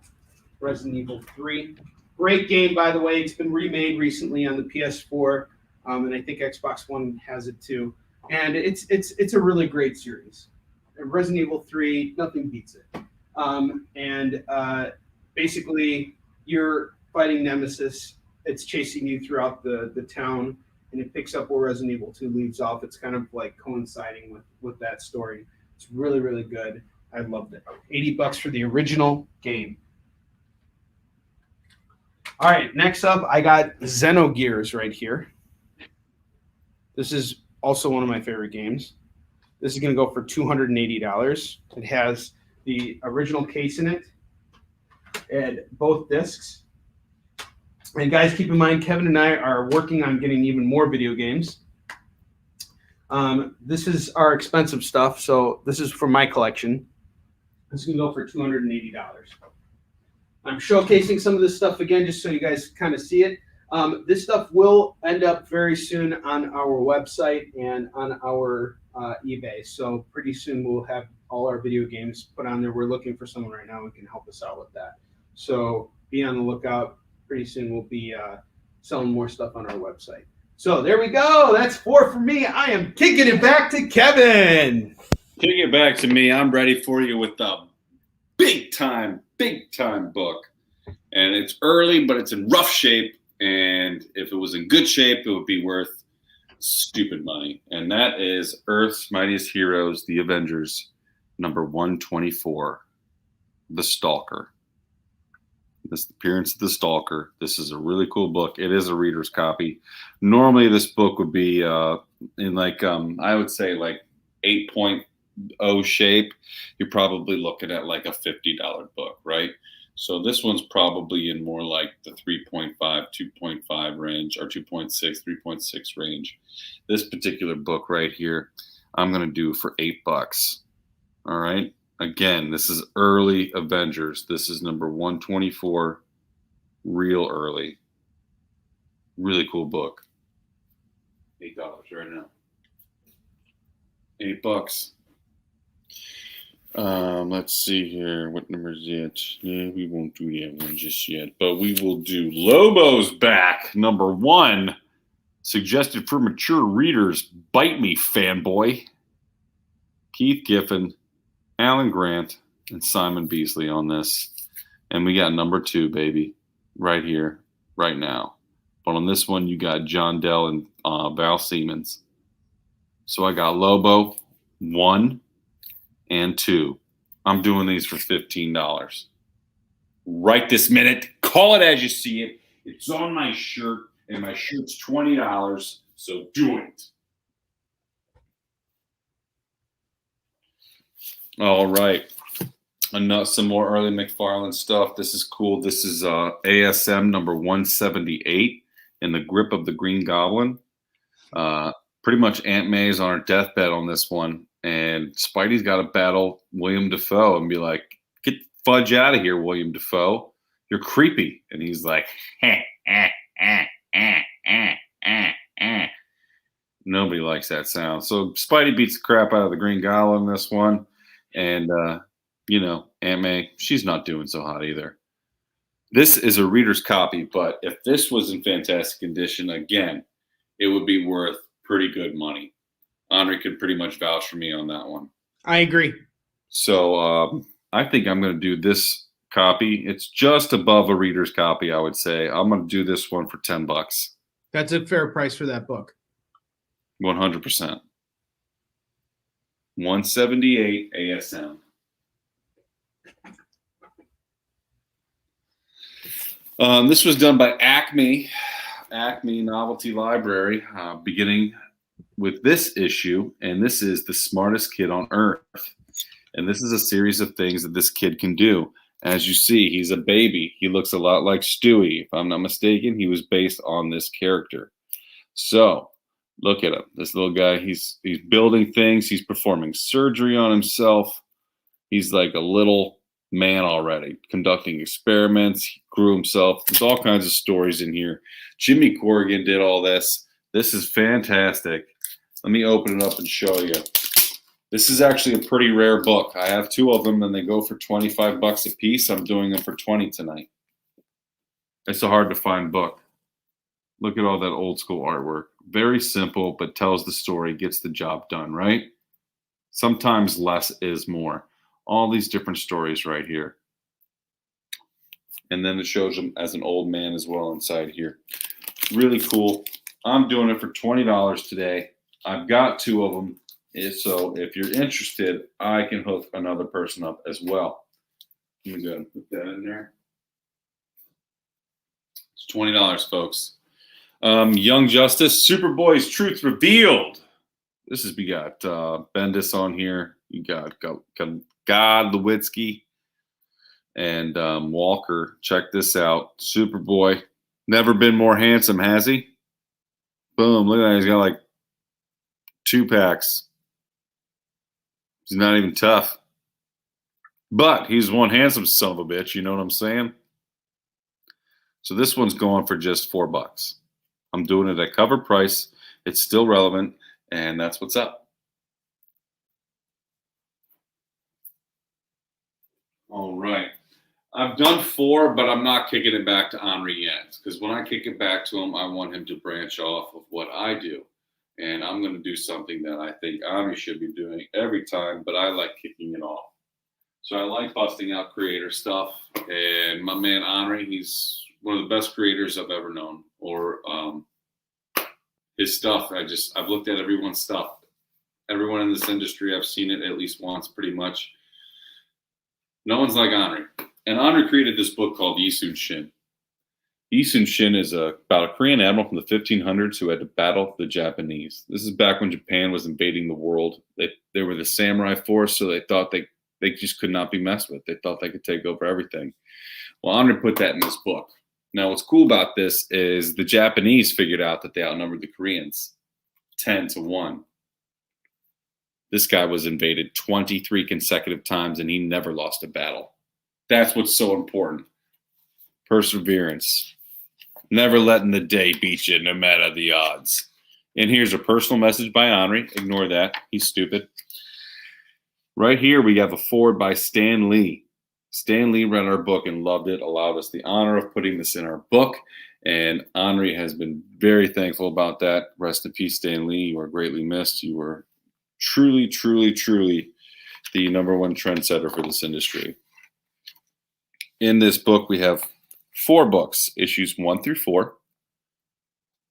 Resident Evil 3. Great game, by the way. It's been remade recently on the PS4, and I think Xbox One has it too. And it's a really great series. Resident Evil 3, nothing beats it. Basically, you're fighting Nemesis. It's chasing you throughout the town, and it picks up where Resident Evil 2 leaves off. It's kind of like coinciding with that story. It's really, really good. I loved it. $80 for the original game. All right, next up, I got Xenogears right here. This is also one of my favorite games. This is going to go for $280. It has the original case in it and both discs. And guys, keep in mind, Kevin and I are working on getting even more video games. This is our expensive stuff, so this is from my collection. This is going to go for $280. I'm showcasing some of this stuff again just so you guys kind of see it. This stuff will end up very soon on our website and on our eBay. So pretty soon we'll have all our video games put on there. We're looking for someone right now who can help us out with that. So be on the lookout. Pretty soon we'll be selling more stuff on our website. So there we go. That's 4 for me. I am kicking it back to Kevin. Kick it back to me. I'm ready for you with the big time book. And it's early, but it's in rough shape. And if it was in good shape, it would be worth stupid money. And that is Earth's Mightiest Heroes, The Avengers, number 124, The Stalker. This Appearance of the Stalker. This is a really cool book. It is a reader's copy. Normally, this book would be in like, I would say like 8.0 shape. You're probably looking at like a $50 book, right? So this one's probably in more like the 3.5, 2.5 range, or 2.6, 3.6 range. This particular book right here, I'm going to do for $8. All right. Again, this is early Avengers. This is number 124, real early. Really cool book. $8 right now. $8. Let's see here. What number is it? Yeah, we won't do that one just yet, but we will do Lobo's back. Number 1, suggested for mature readers. Bite me, fanboy. Keith Giffen, Alan Grant, and Simon Beasley on this. And we got number 2, baby, right here, right now. But on this one, you got John Dell and Val Siemens. So I got Lobo 1 and 2. I'm doing these for $15. Right this minute. Call it as you see it. It's on my shirt, and my shirt's $20, so do it. All right. Some more early McFarlane stuff. This is cool. This is ASM number 178, In the Grip of the Green Goblin. Pretty much Aunt May is on her deathbed on this one. And Spidey's got to battle William Dafoe and be like, get the fudge out of here, William Dafoe. You're creepy. And he's like, Nobody likes that sound. So Spidey beats the crap out of the Green Goblin in this one. And, Aunt May, she's not doing so hot either. This is a reader's copy, but if this was in fantastic condition, again, it would be worth pretty good money. Onrie could pretty much vouch for me on that one. I agree. So I think I'm going to do this copy. It's just above a reader's copy, I would say. I'm going to do this one for $10. That's a fair price for that book. 100%. 178 ASM. This was done by Acme Novelty Library, beginning with this issue, and this is The Smartest Kid on Earth. And this is a series of things that this kid can do. As you see, he's a baby. He looks a lot like Stewie. If I'm not mistaken, he was based on this character. So look at him. This little guy, he's building things. He's performing surgery on himself. He's like a little man already, conducting experiments. He grew himself. There's all kinds of stories in here. Jimmy Corrigan did all this. This is fantastic. Let me open it up and show you. This is actually a pretty rare book. I have 2 of them, and they go for $25 a piece. I'm doing them for $20 tonight. It's a hard-to-find book. Look at all that old-school artwork. Very simple, but tells the story, gets the job done, right? Sometimes less is more. All these different stories right here. And then it shows him as an old man as well inside here. Really cool. I'm doing it for $20 today. I've got 2 of them. So if you're interested, I can hook another person up as well. Let me go ahead and put that in there. It's $20, folks. Young Justice, Superboy's Truth Revealed. This is, we got Bendis on here. You got God Lewitsky and Walker. Check this out. Superboy. Never been more handsome, has he? Boom. Look at that. He's got like 2 packs. He's not even tough. But he's one handsome son of a bitch. You know what I'm saying? So this one's going for just $4. I'm doing it at cover price. It's still relevant. And that's what's up. All right. I've done 4, but I'm not kicking it back to Onrie yet. Because when I kick it back to him, I want him to branch off of what I do. And I'm going to do something that I think Onrie should be doing every time, but I like kicking it off. So I like busting out creator stuff. And my man Onrie, he's one of the best creators I've ever known. Or his stuff, I've looked at everyone's stuff. Everyone in this industry, I've seen it at least once pretty much. No one's like Onrie. And Onrie created this book called Yisun Shin. Yisun Shin is about a Korean admiral from the 1500s who had to battle the Japanese. This is back when Japan was invading the world. They were the samurai force, so they thought they They just could not be messed with. They thought they could take over everything. Well, Onrie put that in this book. Now, what's cool about this is the Japanese figured out that they outnumbered the Koreans 10-1. This guy was invaded 23 consecutive times, and he never lost a battle. That's what's so important. Perseverance. Never letting the day beat you, no matter the odds. And here's a personal message by Onrie. Ignore that. He's stupid. Right here, we have a forward by Stan Lee. Stan Lee read our book and loved it, allowed us the honor of putting this in our book. And Onrie has been very thankful about that. Rest in peace, Stan Lee. You are greatly missed. You were truly, truly, truly the #1 trendsetter for this industry. In this book, we have 4 books, issues 1 through 4.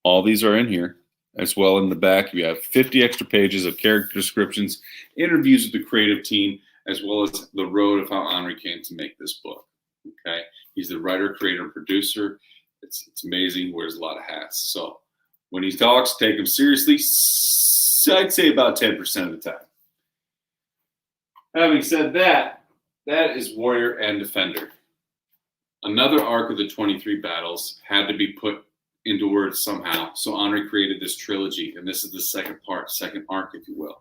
All these are in here. As well, in the back, you have 50 extra pages of character descriptions, interviews with the creative team, as well as the road of how Onrie came to make this book. Okay, he's the writer, creator, and producer. It's amazing. He wears a lot of hats. So when he talks, take him seriously. I'd say about 10% of the time. Having said that, that is Warrior and Defender. Another arc of the 23 battles had to be put into words somehow. So Onrie created this trilogy, and this is the second part, second arc, if you will.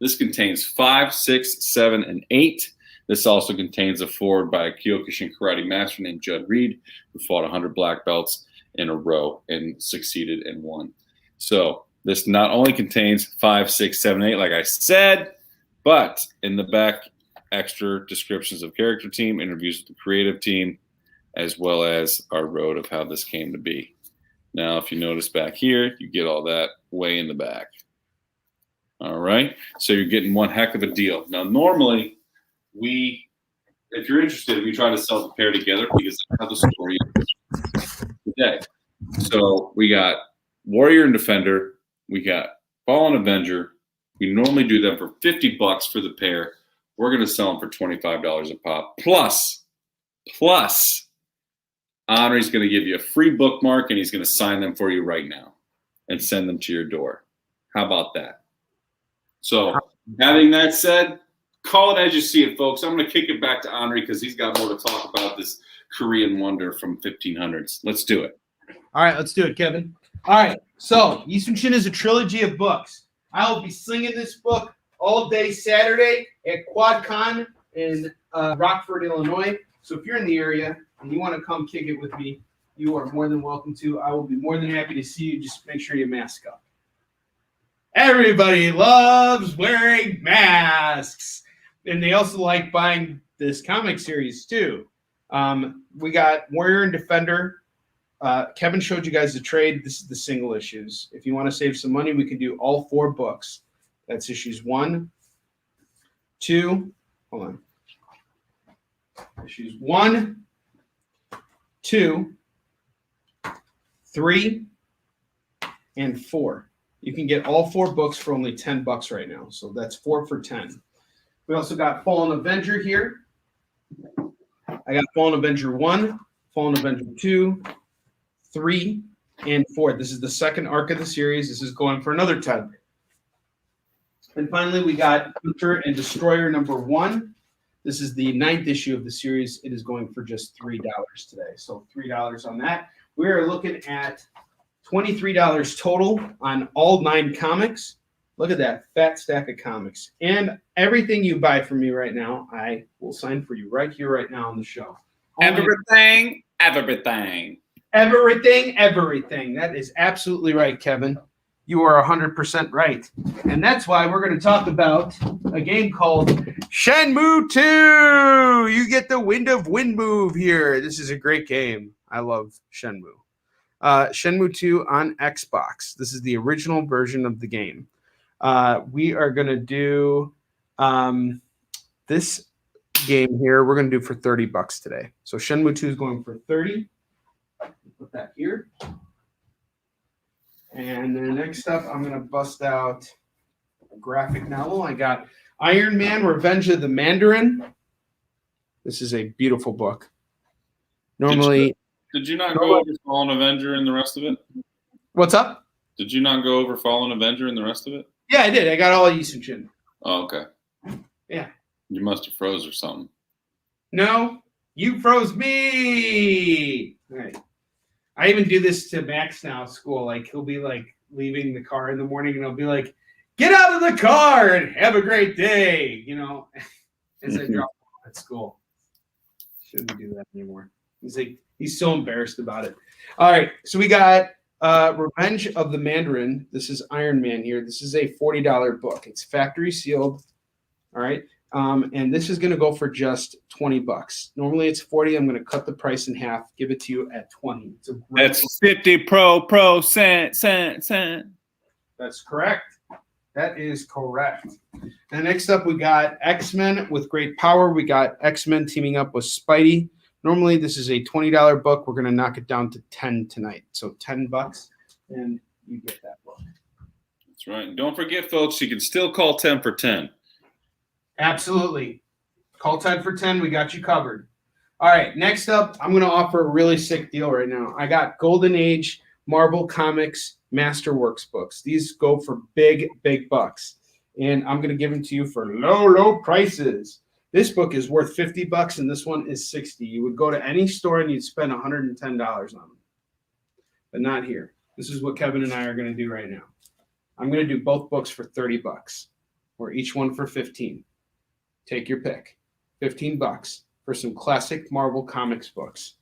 This contains 5, 6, 7, and 8. This also contains a forward by a Kyokushin karate master named Judd Reed, who fought 100 black belts in a row and succeeded and won. So this not only contains 5, 6, 7, 8, like I said, but in the back, extra descriptions of character team, interviews with the creative team, as well as our road of how this came to be. Now, if you notice back here, you get all that way in the back. All right. So you're getting one heck of a deal. Now, normally, if you're interested, we try to sell the pair together because that's how the story is today. So we got Warrior and Defender. We got Fallen Avenger. We normally do them for $50 for the pair. We're going to sell them for $25 a pop. Plus, Onrie's going to give you a free bookmark, and he's going to sign them for you right now and send them to your door. How about that? So, having that said, call it as you see it, folks. I'm going to kick it back to Onrie because he's got more to talk about this Korean wonder from 1500s. Let's do it. All right, let's do it, Kevin. All right, so Yisunshin is a trilogy of books. I will be slinging this book all day Saturday at QuadCon in Rockford, Illinois. So if you're in the area and you want to come kick it with me, you are more than welcome to. I will be more than happy to see you. Just make sure you mask up. Everybody loves wearing masks. And they also like buying this comic series too. We got Warrior and Defender. Kevin showed you guys the trade. This is the single issues. If you want to save some money, we can do all 4 books. That's issues 1, 2, hold on. Issues 1, 2, 3, and 4. You can get all 4 books for only $10 right now. So that's 4 for $10. We also got Fallen Avenger here. I got Fallen Avenger 1, Fallen Avenger 2, 3, and 4. This is the second arc of the series. This is going for another $10. And finally, we got Hunter and Destroyer number 1. This is the 9th issue of the series. It is going for just $3 today. So $3 on that. We are looking at $23 total on all 9 comics. Look at that fat stack of comics. And everything you buy from me right now, I will sign for you right here, right now on the show. Everything. That is absolutely right, Kevin. You are 100% right. And that's why we're going to talk about a game called Shenmue 2. You get the Wind of Wind move here. This is a great game. I love Shenmue. Shenmue 2 on Xbox. This is the original version of the game. We are going to do this game here. We're going to do for $30 today. So Shenmue 2 is going for $30. Put that here. And then next up, I'm going to bust out a graphic novel. I got Iron Man, Revenge of the Mandarin. This is a beautiful book. Normally... Did you not go over Fallen Avenger and the rest of it? What's up? Did you not go over Fallen Avenger and the rest of it? Yeah, I did. I got all Yisunshin. Oh, okay. Yeah. You must have froze or something. No, you froze me. All right. I even do this to Max now at school. Like he'll be like leaving the car in the morning and he'll be like, get out of the car and have a great day, you know, as I drop him at school. Shouldn't do that anymore. He's so embarrassed about it. All right. So we got Revenge of the Mandarin. This is Iron Man here. This is a $40 book. It's factory sealed. All right. And this is going to go for just $20. Normally it's 40. I'm going to cut the price in half, give it to you at 20. It's a great That's 50 cent. That's correct. That is correct. And next up, we got X-Men with Great Power. We got X-Men teaming up with Spidey. Normally, this is a $20 book. We're going to knock it down to 10 tonight. So $10, and you get that book. That's right. And don't forget, folks, you can still call 10 for 10. Absolutely. Call 10 for 10. We got you covered. All right. Next up, I'm going to offer a really sick deal right now. I got Golden Age Marvel Comics Masterworks books. These go for big, big bucks. And I'm going to give them to you for low, low prices. This book is worth $50 and this one is $60. You would go to any store and you'd spend $110 on them. But not here. This is what Kevin and I are going to do right now. I'm going to do both books for $30 or each one for $15. Take your pick. $15 for some classic Marvel Comics books.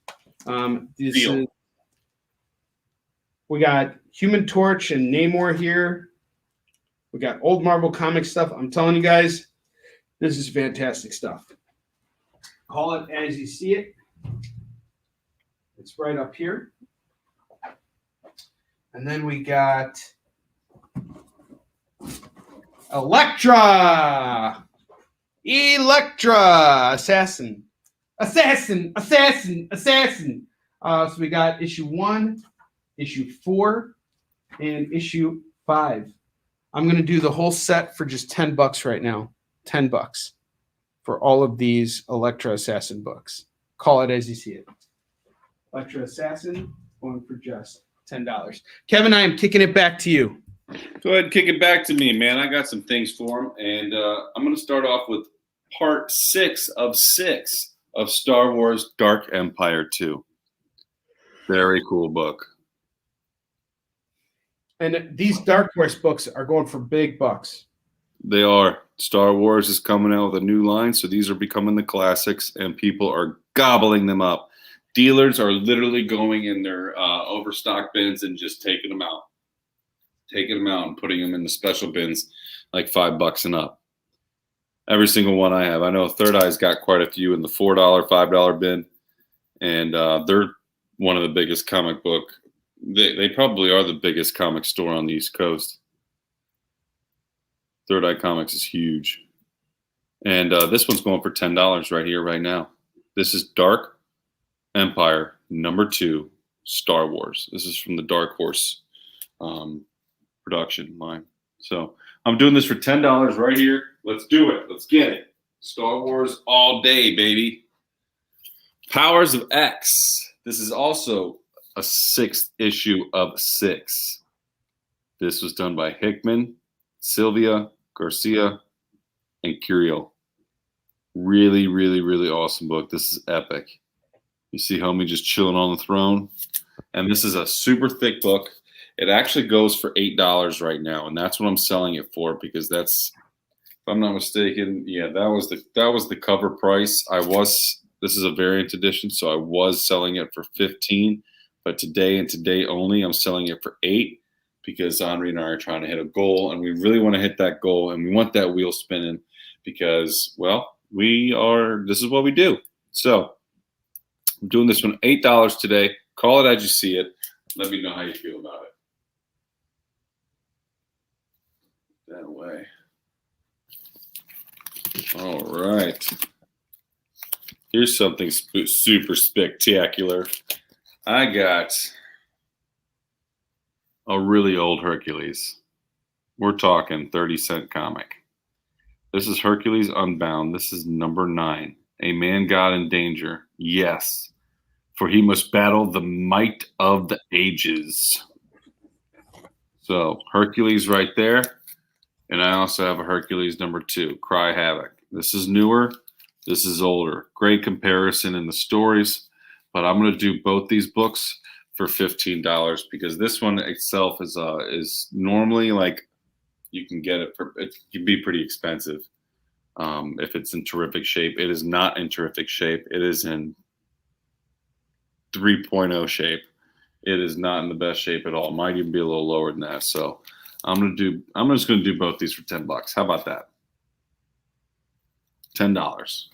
We got Human Torch and Namor here. We got old Marvel Comics stuff. I'm telling you guys, this is fantastic stuff. Call it as you see it. It's right up here. And then we got Elektra. Assassin. So we got issue 1, issue 4, and issue 5. I'm going to do the whole set for just $10 right now. $10 for all of these Elektra Assassin books. Call it as you see it. Elektra Assassin going for just $10. Kevin, I am kicking it back to you. Go ahead and kick it back to me, man. I got some things for him. And I'm going to start off with part 6 of 6 of Star Wars Dark Empire 2. Very cool book. And these Dark Horse books are going for big bucks. They are. Star Wars is coming out with a new line, so these are becoming the classics, and people are gobbling them up. Dealers are literally going in their overstock bins and just taking them out. Taking them out and putting them in the special bins like $5 and up. Every single one I have. I know Third Eye's got quite a few in the $4, $5 bin, and they're one of the biggest comic book. They probably are the biggest comic store on the East Coast. Third Eye Comics is huge. And this one's going for $10 right here, right now. This is Dark Empire #2, Star Wars. This is from the Dark Horse production line. So I'm doing this for $10 right here. Let's do it. Let's get it. Star Wars all day, baby. Powers of X. This is also a 6th issue of 6. This was done by Hickman, Sylvia, Garcia, and Curiel. Really, really, really awesome book. This is epic. You see homie just chilling on the throne. And this is a super thick book. It actually goes for $8 right now, and that's what I'm selling it for, because that's, if I'm not mistaken, yeah, that was the cover price. This is a variant edition, so I was selling it for $15, but today and today only, I'm selling it for $8 because Onrie and I are trying to hit a goal, and we really want to hit that goal, and we want that wheel spinning because, well, this is what we do. So I'm doing this one $8 today. Call it as you see it. Let me know how you feel about it. That way. All right. Here's something super spectacular. I got a really old Hercules. We're talking 30-cent comic. This is Hercules Unbound. This is #9. A man god in danger. Yes. For he must battle the might of the ages. So Hercules right there. And I also have a Hercules #2, Cry Havoc. This is newer. This is older. Great comparison in the stories. But I'm going to do both these books for $15 because this one itself is normally like you can get it for it can be pretty expensive if it's in terrific shape. It is not in terrific shape. It is in 3.0 shape. It is not in the best shape at all. It might even be a little lower than that. So I'm just gonna do both these for $10. How about that? $10.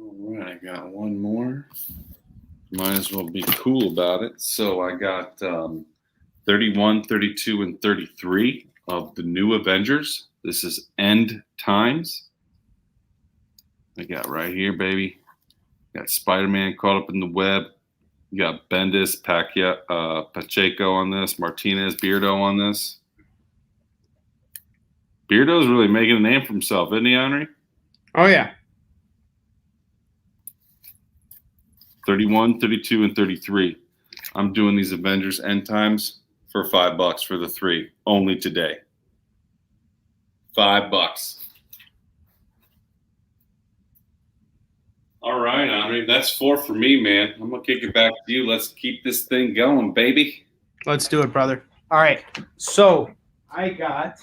All right, I got one more. Might as well be cool about it. So I got 31, 32, and 33 of the new Avengers. This is End Times. I got right here, baby. Got Spider-Man caught up in the web. You got Bendis, Pacheco on this, Martinez, Beardo on this. Beardo's really making a name for himself, isn't he, Onrie? Oh, yeah. 31, 32, and 33. I'm doing these Avengers End Times for $5 for the 3. Only today. $5. All right, Onrie. That's 4 for me, man. I'm going to kick it back to you. Let's keep this thing going, baby. Let's do it, brother. All right. So I got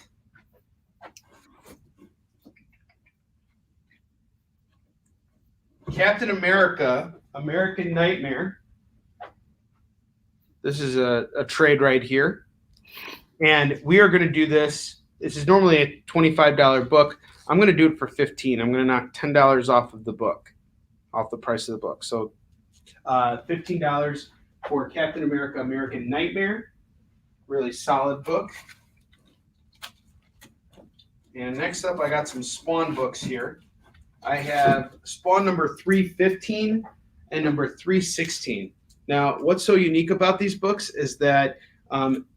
Captain America, American Nightmare. This is a trade right here. And we are going to do this. This is normally a $25 book. I'm going to do it for $15. I'm going to knock $10 off of the book, off the price of the book. So $15 for Captain America, American Nightmare. Really solid book. And next up, I got some Spawn books here. I have Spawn number 315 and number 316. Now, what's so unique about these books is that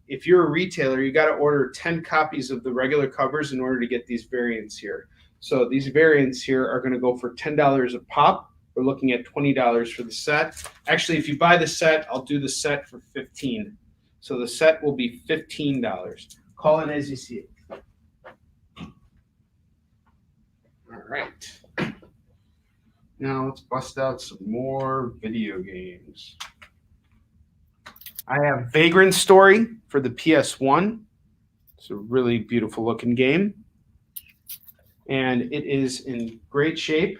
if you're a retailer, you got to order 10 copies of the regular covers in order to get these variants here. So these variants here are going to go for $10 a pop. We're looking at $20 for the set. Actually, if you buy the set, I'll do the set for $15. So the set will be $15. Call it as you see it. All right. Now let's bust out some more video games. I have Vagrant Story for the PS1. It's a really beautiful looking game. And it is in great shape.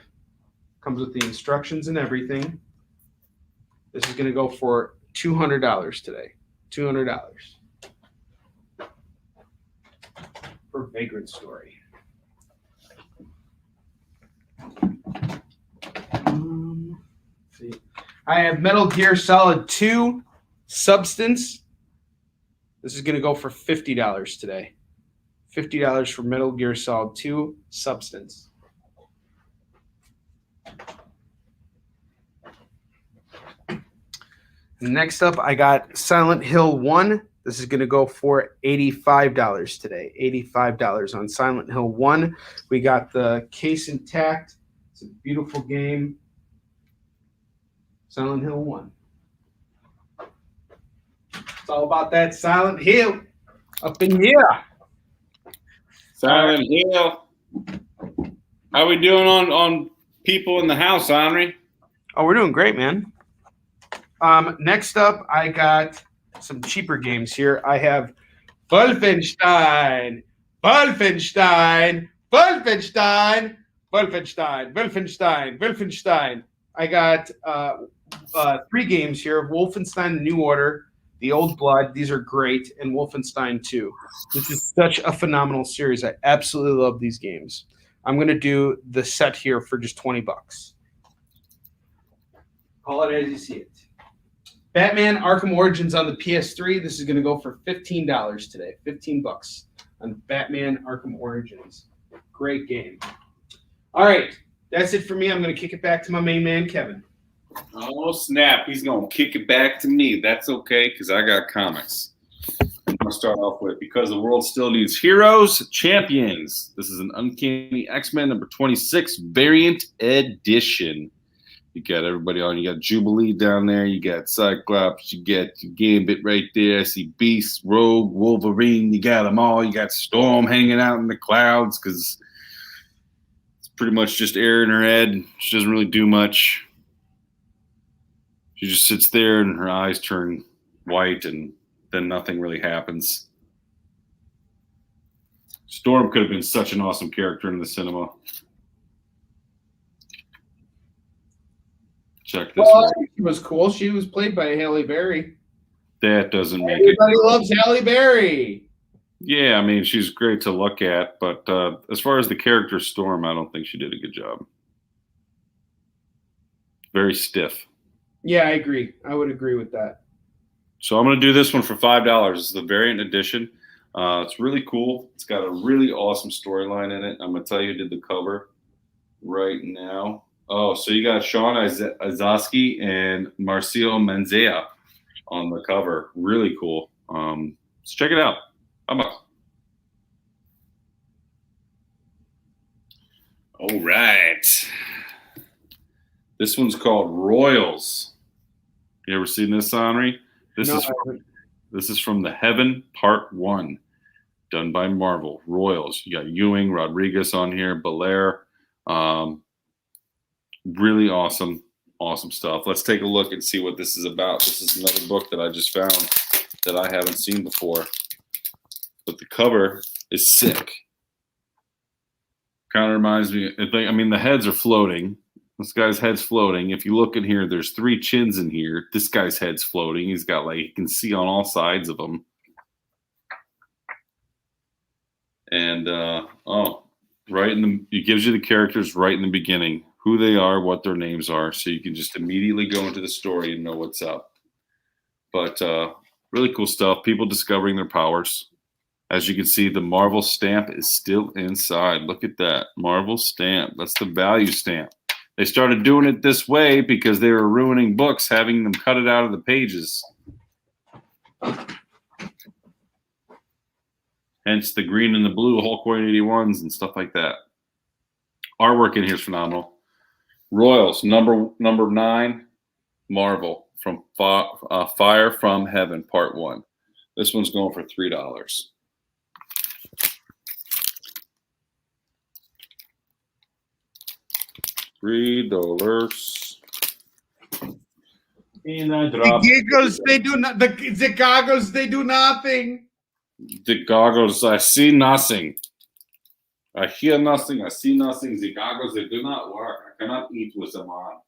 Comes with the instructions and everything. This is going to go for $200 today. $200 for Vagrant Story. See. I have Metal Gear Solid 2 Substance. This is going to go for $50 today. $50 for Metal Gear Solid 2 Substance. Next up, I got Silent Hill 1. This is going to go for $85 today. $85 on Silent Hill 1. We got the case intact. It's a beautiful game. Silent Hill 1. It's all about that Silent Hill up in here. Silent Hill. How we doing on people in the house, Onrie? Oh, we're doing great, man. Next up, I got some cheaper games here. I have Wolfenstein. I got 3 games here. Wolfenstein: The New Order, The Old Blood. These are great. And Wolfenstein 2. This is such a phenomenal series. I absolutely love these games. I'm going to do the set here for just $20. Call it as you see it. Batman Arkham Origins on the PS3. This is going to go for $15 today. $15 on Batman Arkham Origins. Great game. All right. That's it for me. I'm going to kick it back to my main man, Kevin. Oh, snap. He's going to kick it back to me. That's okay, because I got comics. I'm going to start off with Because the World Still Needs Heroes, Champions. This is an Uncanny X-Men number 26 variant edition. You got everybody on. You got Jubilee down there. You got Cyclops. You got Gambit right there. I see Beast, Rogue, Wolverine. You got them all. You got Storm hanging out in the clouds because it's pretty much just air in her head. She doesn't really do much. She just sits there and her eyes turn white and then nothing really happens. Storm could have been such an awesome character in the cinema. Check this one. She was cool. She was played by Halle Berry. That doesn't make Everybody loves Halle Berry. Yeah, I mean, she's great to look at, but as far as the character Storm, I don't think she did a good job. Very stiff. Yeah, I agree. I would agree with that. So I'm going to do this one for $5. It's the variant edition. It's really cool. It's got a really awesome storyline in it. I'm going to tell you who did the cover right now. Oh, so you got Sean Azaski and Marcio Menzea on the cover. Really cool. Let's check it out. How about? All right. This one's called Royals. You ever seen this, Onrie? This is from The Heaven Part 1, done by Marvel. Royals. You got Ewing, Rodriguez on here, Belair. Really awesome stuff. Let's take a look and see what this is about. This is another book that I just found that I haven't seen before. But the cover is sick. Kind of reminds me, I mean, the heads are floating. This guy's head's floating. If you look in here, there's 3 chins in here. This guy's head's floating. He's got, like, you can see on all sides of him. And, it gives you the characters right in the beginning, who they are, what their names are, so you can just immediately go into the story and know what's up. But really cool stuff. People discovering their powers. As you can see, the Marvel stamp is still inside. Look at that. Marvel stamp. That's the value stamp. They started doing it this way because they were ruining books, having them cut it out of the pages. Hence the green and the blue Hulk 181s and stuff like that. Artwork in here is phenomenal. Royals, number 9, Marvel, from Fire from Heaven, Part 1. This one's going for $3. $3. And I drop The giggles, they do not. The goggles, they do nothing. the goggles. I see nothing. I hear nothing. I see nothing. The goggles, they do not work. I cannot eat with them on.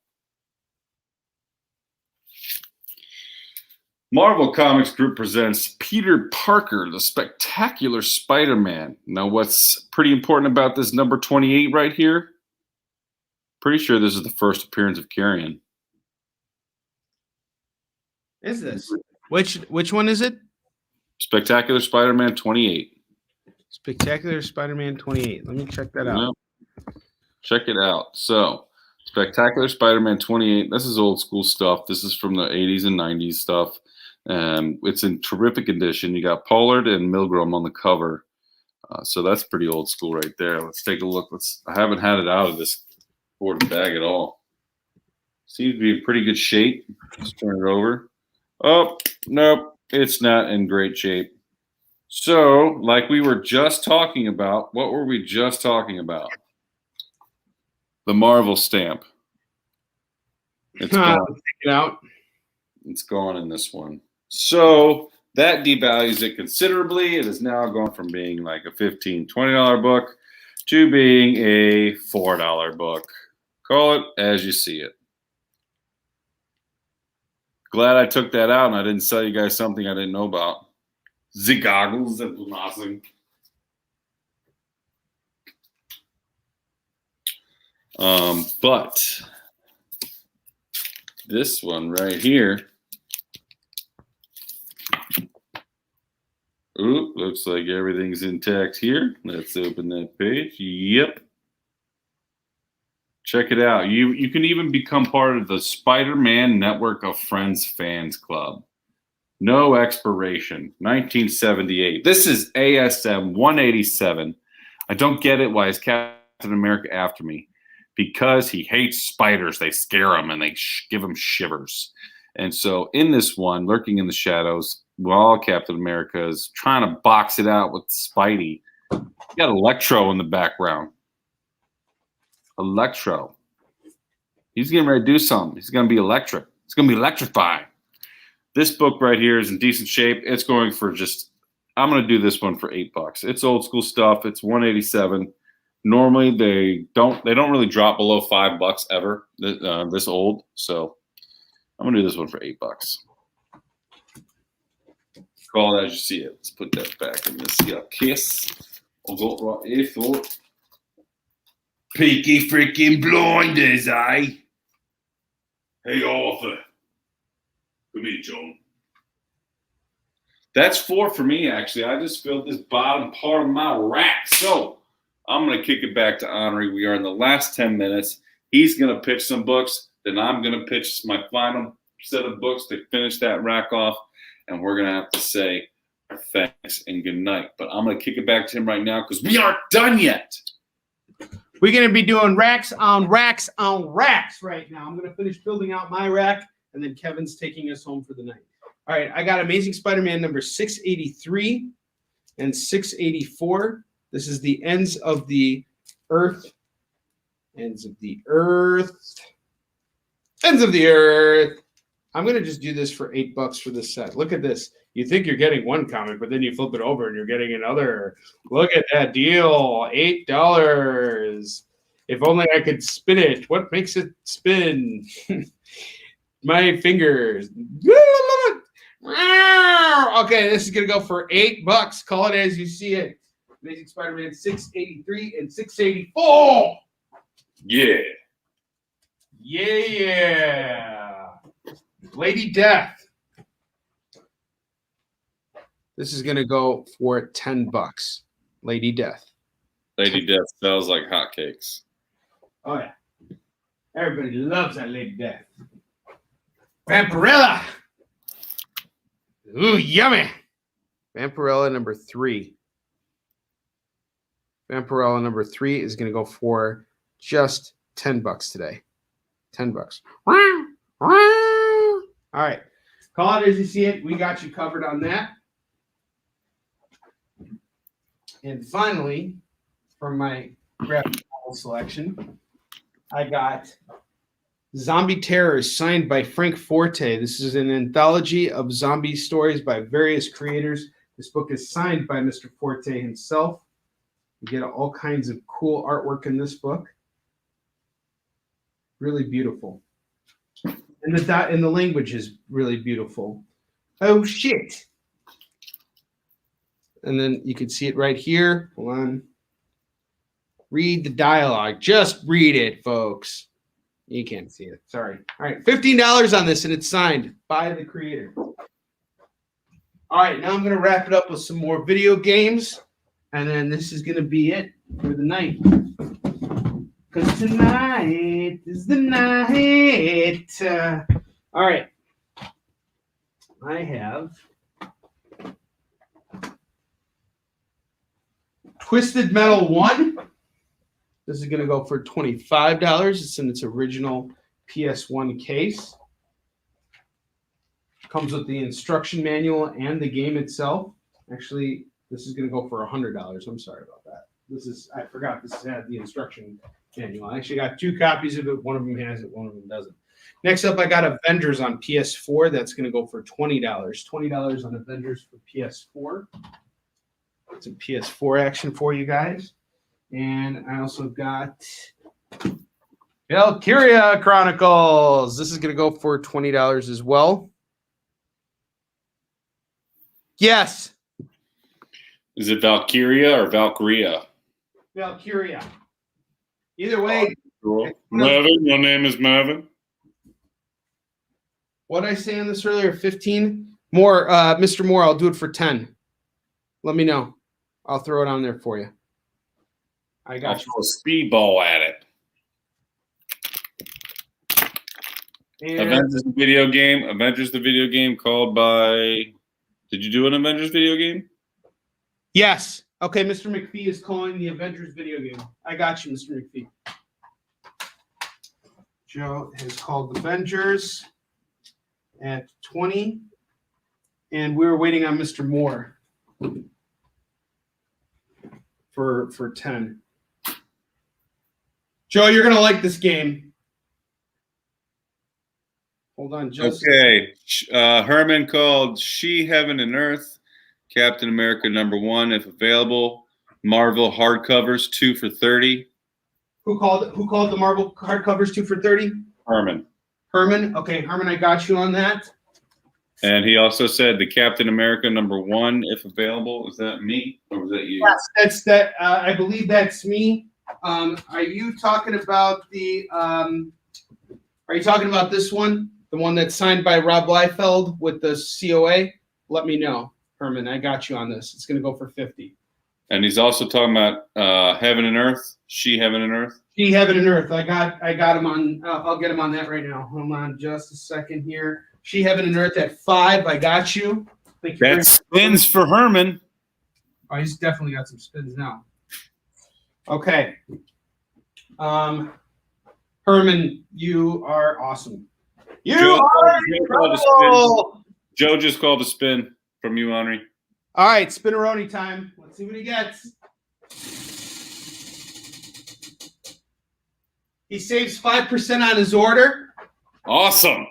Marvel Comics Group presents Peter Parker, the Spectacular Spider-Man. Now, what's pretty important about this number 28 right here? Pretty sure this is the first appearance of Carrion. Is this? Which one is it? Spectacular Spider-Man 28. Spectacular Spider-Man 28. Let me check that out. Yep. Check it out. So, Spectacular Spider-Man 28. This is old school stuff. This is from the 80s and 90s stuff. It's in terrific condition. You got Pollard and Milgram on the cover. So that's pretty old school right there. Let's take a look. I haven't had it out of this board bag at all. Seems to be in pretty good shape. Let's turn it over. Oh, nope. It's not in great shape. So, like we were just talking about, what were we just talking about? The Marvel stamp. It's gone. Let's take it out. It's gone in this one. So that devalues it considerably. It has now gone from being like a $15, $20 book to being a $4 book. Call it as you see it. Glad I took that out and I didn't sell you guys something I didn't know about. The goggles and nothing. But this one right here. Ooh, looks like everything's intact here. Let's open that page. Yep. Check it out. You can even become part of the Spider-Man Network of Friends Fans Club. No expiration. 1978. This is ASM 187. I don't get it. Why is Captain America after me? because he hates spiders. They scare him and they give him shivers. And so in this one, lurking in the shadows, while Captain America is trying to box it out with Spidey, you got Electro in the background. Electro. He's getting ready to do something. He's going to be electric. It's going to be electrifying. This book right here is in decent shape. It's going for I'm going to do this one for $8. It's old school stuff. It's $187. Normally they don't really drop below $5 ever. This old. So I'm going to do this one for $8. Call it as you see it. Let's put that back in this case. I'll go right here for Peaky freaking blinders, eh? Hey, Arthur. Come here, John. That's 4 for me, actually. I just filled this bottom part of my rack. So I'm going to kick it back to Onrie. We are in the last 10 minutes. He's going to pitch some books. Then I'm going to pitch my final set of books to finish that rack off. And we're going to have to say our thanks and good night. But I'm going to kick it back to him right now because we aren't done yet. We're going to be doing racks on racks on racks right now. I'm going to finish building out my rack, and then Kevin's taking us home for the night. All right, I got Amazing Spider-Man number 683 and 684. This is the Ends of the Earth. Ends of the Earth. Ends of the Earth. I'm going to just do this for $8 for this set. Look at this. You think you're getting one comic, but then you flip it over and you're getting another. Look at that deal. $8. If only I could spin it. What makes it spin? My fingers. Okay, this is going to go for $8. Call it as you see it. Amazing Spider-Man 683 and 684. Yeah. Yeah. Lady Death. This is going to go for $10. Lady Death. Lady Death smells like hotcakes. Oh, yeah. Everybody loves that Lady Death. Vampirella. Ooh, yummy. Vampirella number 3. Vampirella number 3 is going to go for just $10 today. $10. All right. Call it as you see it. We got you covered on that. And finally, from my graphic novel selection, I got Zombie Terrors, signed by Frank Forte. This is an anthology of zombie stories by various creators. This book is signed by Mr. Forte himself. You get all kinds of cool artwork in this book. Really beautiful. And the language is really beautiful. Oh, shit. And then you can see it right here. Hold on. Read the dialogue. Just read it, folks. You can't see it. Sorry. All right. $15 on this, and it's signed by the creator. All right. Now I'm going to wrap it up with some more video games. And then this is going to be it for the night. Because tonight is the night. All right. I have Twisted Metal 1. This is going to go for $25. It's in its original PS1 case. Comes with the instruction manual and the game itself. Actually, this is going to go for $100. I'm sorry about that. I forgot this had the instruction manual. I actually got 2 copies of it. One of them has it, one of them doesn't. Next up, I got Avengers on PS4. That's going to go for $20. $20 on Avengers for PS4. It's a PS4 action for you guys. And I also got Valkyria Chronicles. This is going to go for $20 as well. Yes. Is it Valkyria or Valkyria? Valkyria. Either way. Cool. Marvin, your name is Marvin. What did I say on this earlier? 15? More, Mr. Moore, I'll do it for 10. Let me know. I'll throw it on there for you. I got I'll throw a speedball at it. And Avengers the video game. Avengers the video game called by. Did you do an Avengers video game? yes. Okay, Mr. McPhee is calling the Avengers video game. I got you, Mr. McPhee. Joe has called the Avengers at 20. And we were waiting on Mr. Moore for 10. Joe, you're gonna like this game. Hold on, just Okay. Herman called She Heaven and Earth, Captain America #1 if available. Marvel hardcovers 2 for $30. Who called the Marvel hardcovers 2 for $30? Herman. Herman. Okay, Herman, I got you on that. And he also said the Captain America #1 if available. Is that me or was that you? Yes, that's that. I believe that's me. Are you talking about the? Are you talking about this one? The one that's signed by Rob Liefeld with the COA? Let me know, Herman. I got you on this. It's going to go for 50. And he's also talking about Heaven and Earth. She Heaven and Earth. She Heaven and Earth. I got him on. I'll get him on that right now. Hold on, just a second here. She Heaven and Earth at 5. I got you. Thank you. That spins for Herman. Oh, he's definitely got some spins now. Okay. Herman, you are awesome. Joe are called a spin. incredible. Joe just called a spin from you, Onrie. All right, spinneroni time. Let's see what he gets. He saves 5% on his order. Awesome.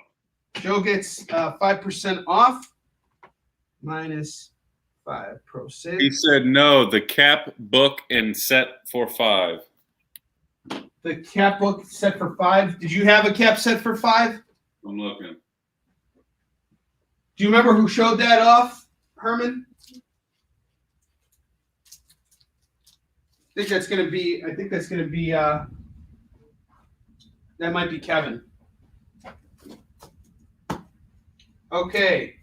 Joe gets 5% off. Minus 5 pro save. He said no, the cap, book, and set for 5. The cap book set for 5. Did you have a cap set for 5? I'm looking. Do you remember who showed that off, Herman? I think that's gonna be. That might be Kevin. Okay,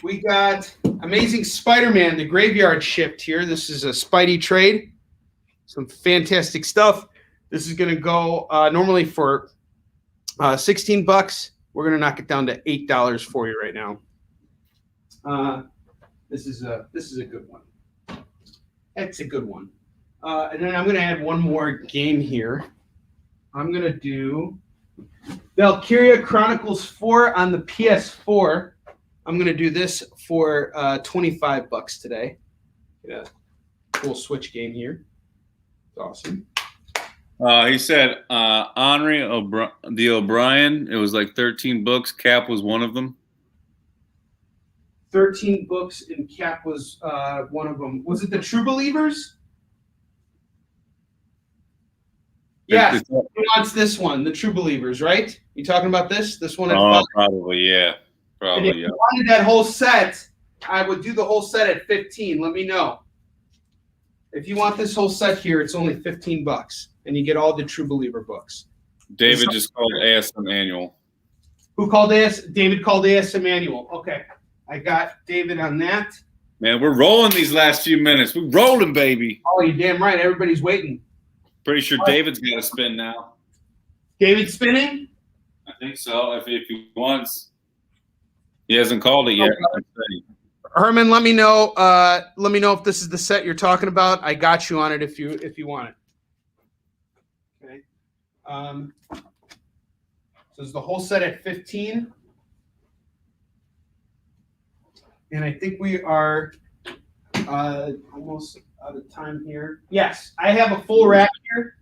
we got Amazing Spider-Man, the Graveyard Shift here. This is a Spidey trade. Some fantastic stuff. This is gonna go normally for $16. We're gonna knock it down to $8 for you right now. This is a good one. It's a good one. And then I'm gonna add one more game here. I'm gonna do Valkyria Chronicles 4 on the PS4. I'm gonna do this for $25 today. Yeah, cool Switch game here. It's awesome. He said Onrie the O'Brien. It was like 13 books. Cap was one of them. 13 books and Cap was one of them. Was it the True Believers? Yes, he wants this one, the True Believers, right? You talking about this? This one at 5? Probably, yeah. And if you wanted that whole set, I would do the whole set at 15. Let me know. If you want this whole set here, it's only $15, and you get all the True Believer books. David just called ASM Annual. Who called AS? David called ASM Annual. Okay, I got David on that. Man, we're rolling these last few minutes. We're rolling, baby. Oh, you're damn right. Everybody's waiting. Pretty sure David's got to spin now. David spinning? I think so. If he wants, he hasn't called it yet. Herman, let me know. Let me know if this is the set you're talking about. I got you on it if you want it. Okay. So it's the whole set at 15, and I think we are almost out of time here. Yes, I have a full rack here,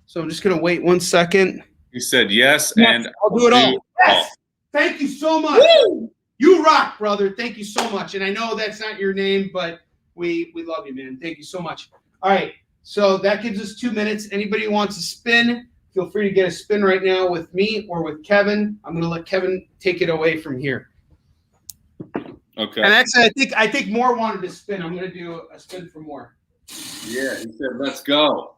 so I'm just gonna wait 1 second. He said yes, Yes, and I'll do it all. Yes, thank you so much. Woo! You rock, brother. Thank you so much. And I know that's not your name, but we love you, man. Thank you so much. All right, so that gives us 2 minutes. Anybody who wants to spin, feel free to get a spin right now with me or with Kevin. I'm gonna let Kevin take it away from here. Okay. And actually, I think Moore wanted to spin. I'm gonna do a spin for Moore. Yeah, he said, let's go.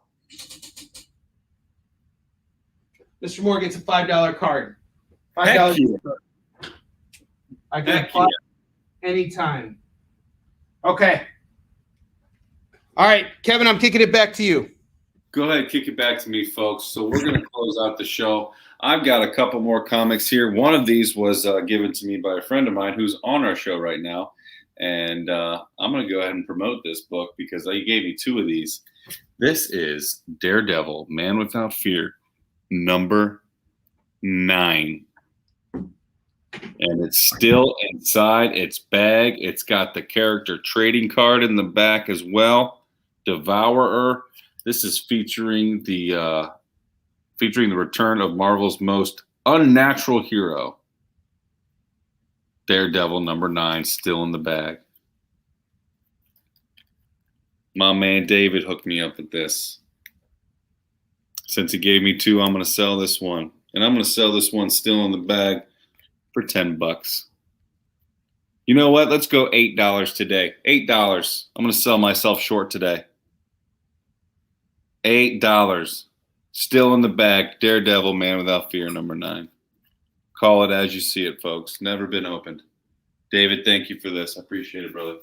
Mr. Moore gets a $5 card. Heck $5. yeah. I can Heck apply anytime. Okay. All right, Kevin, I'm kicking it back to you. Go ahead, kick it back to me, folks. So we're going to close out the show. I've got a couple more comics here. One of these was given to me by a friend of mine who's on our show right now. And I'm going to go ahead and promote this book because he gave me 2 of these. This is Daredevil, Man Without Fear, number And it's still inside its bag. It's got the character trading card in the back as well. Devourer. This is featuring the return of Marvel's most unnatural hero. Daredevil #9 still in the bag. My man David hooked me up with this. Since he gave me 2, I'm going to sell this one. And I'm going to sell this one still in the bag for $10. You know what? Let's go $8 today. $8. I'm going to sell myself short today. $8. Still in the bag. Daredevil, Man Without Fear, #9. Call it as you see it, folks. Never been opened. David, thank you for this. I appreciate it, brother.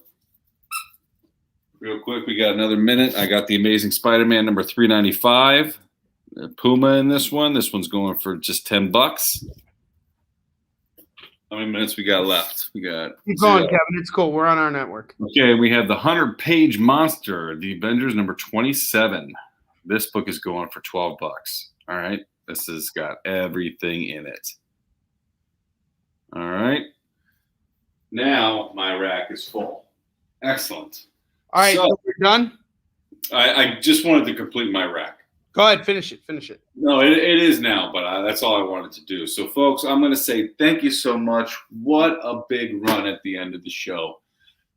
Real quick, we got another minute. I got the Amazing Spider-Man #395. Puma in this one. This one's going for just $10. How many minutes we got left? We got keep going, Kevin. It's cool. We're on our network. Okay, we have the 100-page monster, the Avengers #27. This book is going for $12. All right. This has got everything in it. All right. Now my rack is full. Excellent. All right, so we're done? I just wanted to complete my rack. Go ahead, finish it. No, it is now, but that's all I wanted to do. So, folks, I'm going to say thank you so much. What a big run at the end of the show.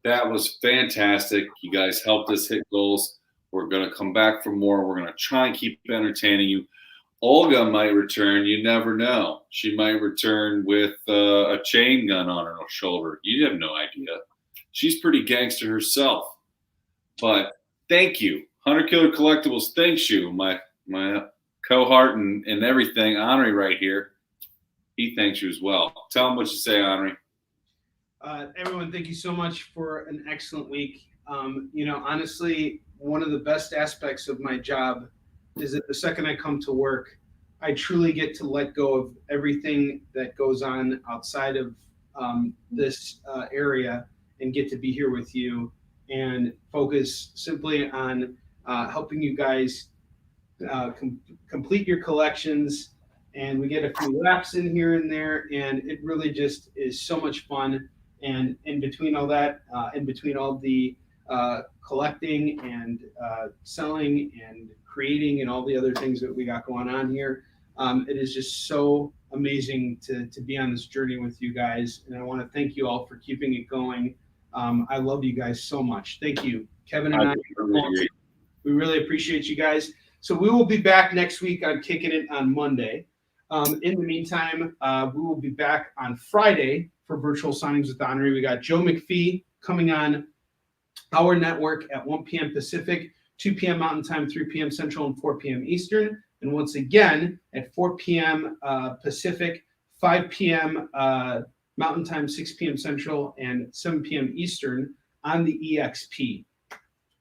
That was fantastic. You guys helped us hit goals. We're going to come back for more. We're going to try and keep entertaining you. Olga might return. You never know. She might return with a chain gun on her shoulder. You have no idea. She's pretty gangster herself. But thank you. Hunter Killer Collectibles thanks you. My cohort and everything. Onrie right here. He thanks you as well. Tell him what you say, Onrie. Everyone, thank you so much for an excellent week. Honestly, one of the best aspects of my job is that the second I come to work, I truly get to let go of everything that goes on outside of this area and get to be here with you and focus simply on helping you guys complete your collections. And we get a few laps in here and there, and it really just is so much fun. And in between all that, in between all the collecting and selling and creating and all the other things that we got going on here, it is just so amazing to be on this journey with you guys. And I want to thank you all for keeping it going. I love you guys so much. Thank you, Kevin and I. We really appreciate you guys. So we will be back next week on Kicking It on Monday. In the meantime, we will be back on Friday for Virtual Signings with Onrie. We got Joe McPhee coming on our network at 1 p.m. Pacific, 2 p.m. Mountain Time, 3 p.m. Central, and 4 p.m. Eastern. And once again, at 4 p.m. Pacific, 5 p.m. Mountain Time, 6 p.m. Central, and 7 p.m. Eastern on the EXP.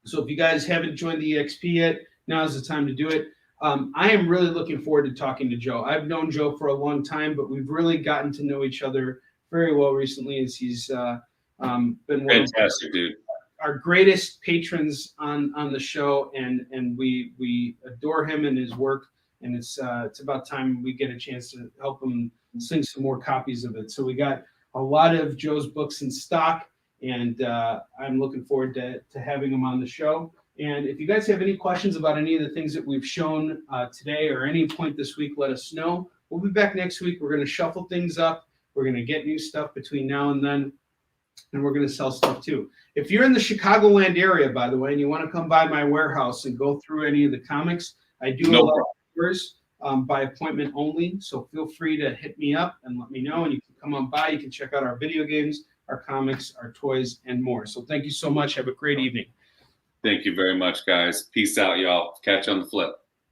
So if you guys haven't joined the EXP yet, now is the time to do it. I am really looking forward to talking to Joe. I've known Joe for a long time, but we've really gotten to know each other very well recently, as he's been one fantastic, dude. Our greatest patrons on the show, and we adore him and his work. And it's about time we get a chance to help him sing some more copies of it. So we got a lot of Joe's books in stock, and I'm looking forward to having him on the show. And if you guys have any questions about any of the things that we've shown today or any point this week, let us know. We'll be back next week. We're going to shuffle things up. We're going to get new stuff between now and then, and we're going to sell stuff too. If you're in the Chicagoland area, by the way, and you want to come by my warehouse and go through any of the comics, I do a lot of tours by appointment only. So feel free to hit me up and let me know, and you can come on by. You can check out our video games, our comics, our toys, and more. So thank you so much. Have a great evening. Thank you very much, guys. Peace out, y'all. Catch you on the flip.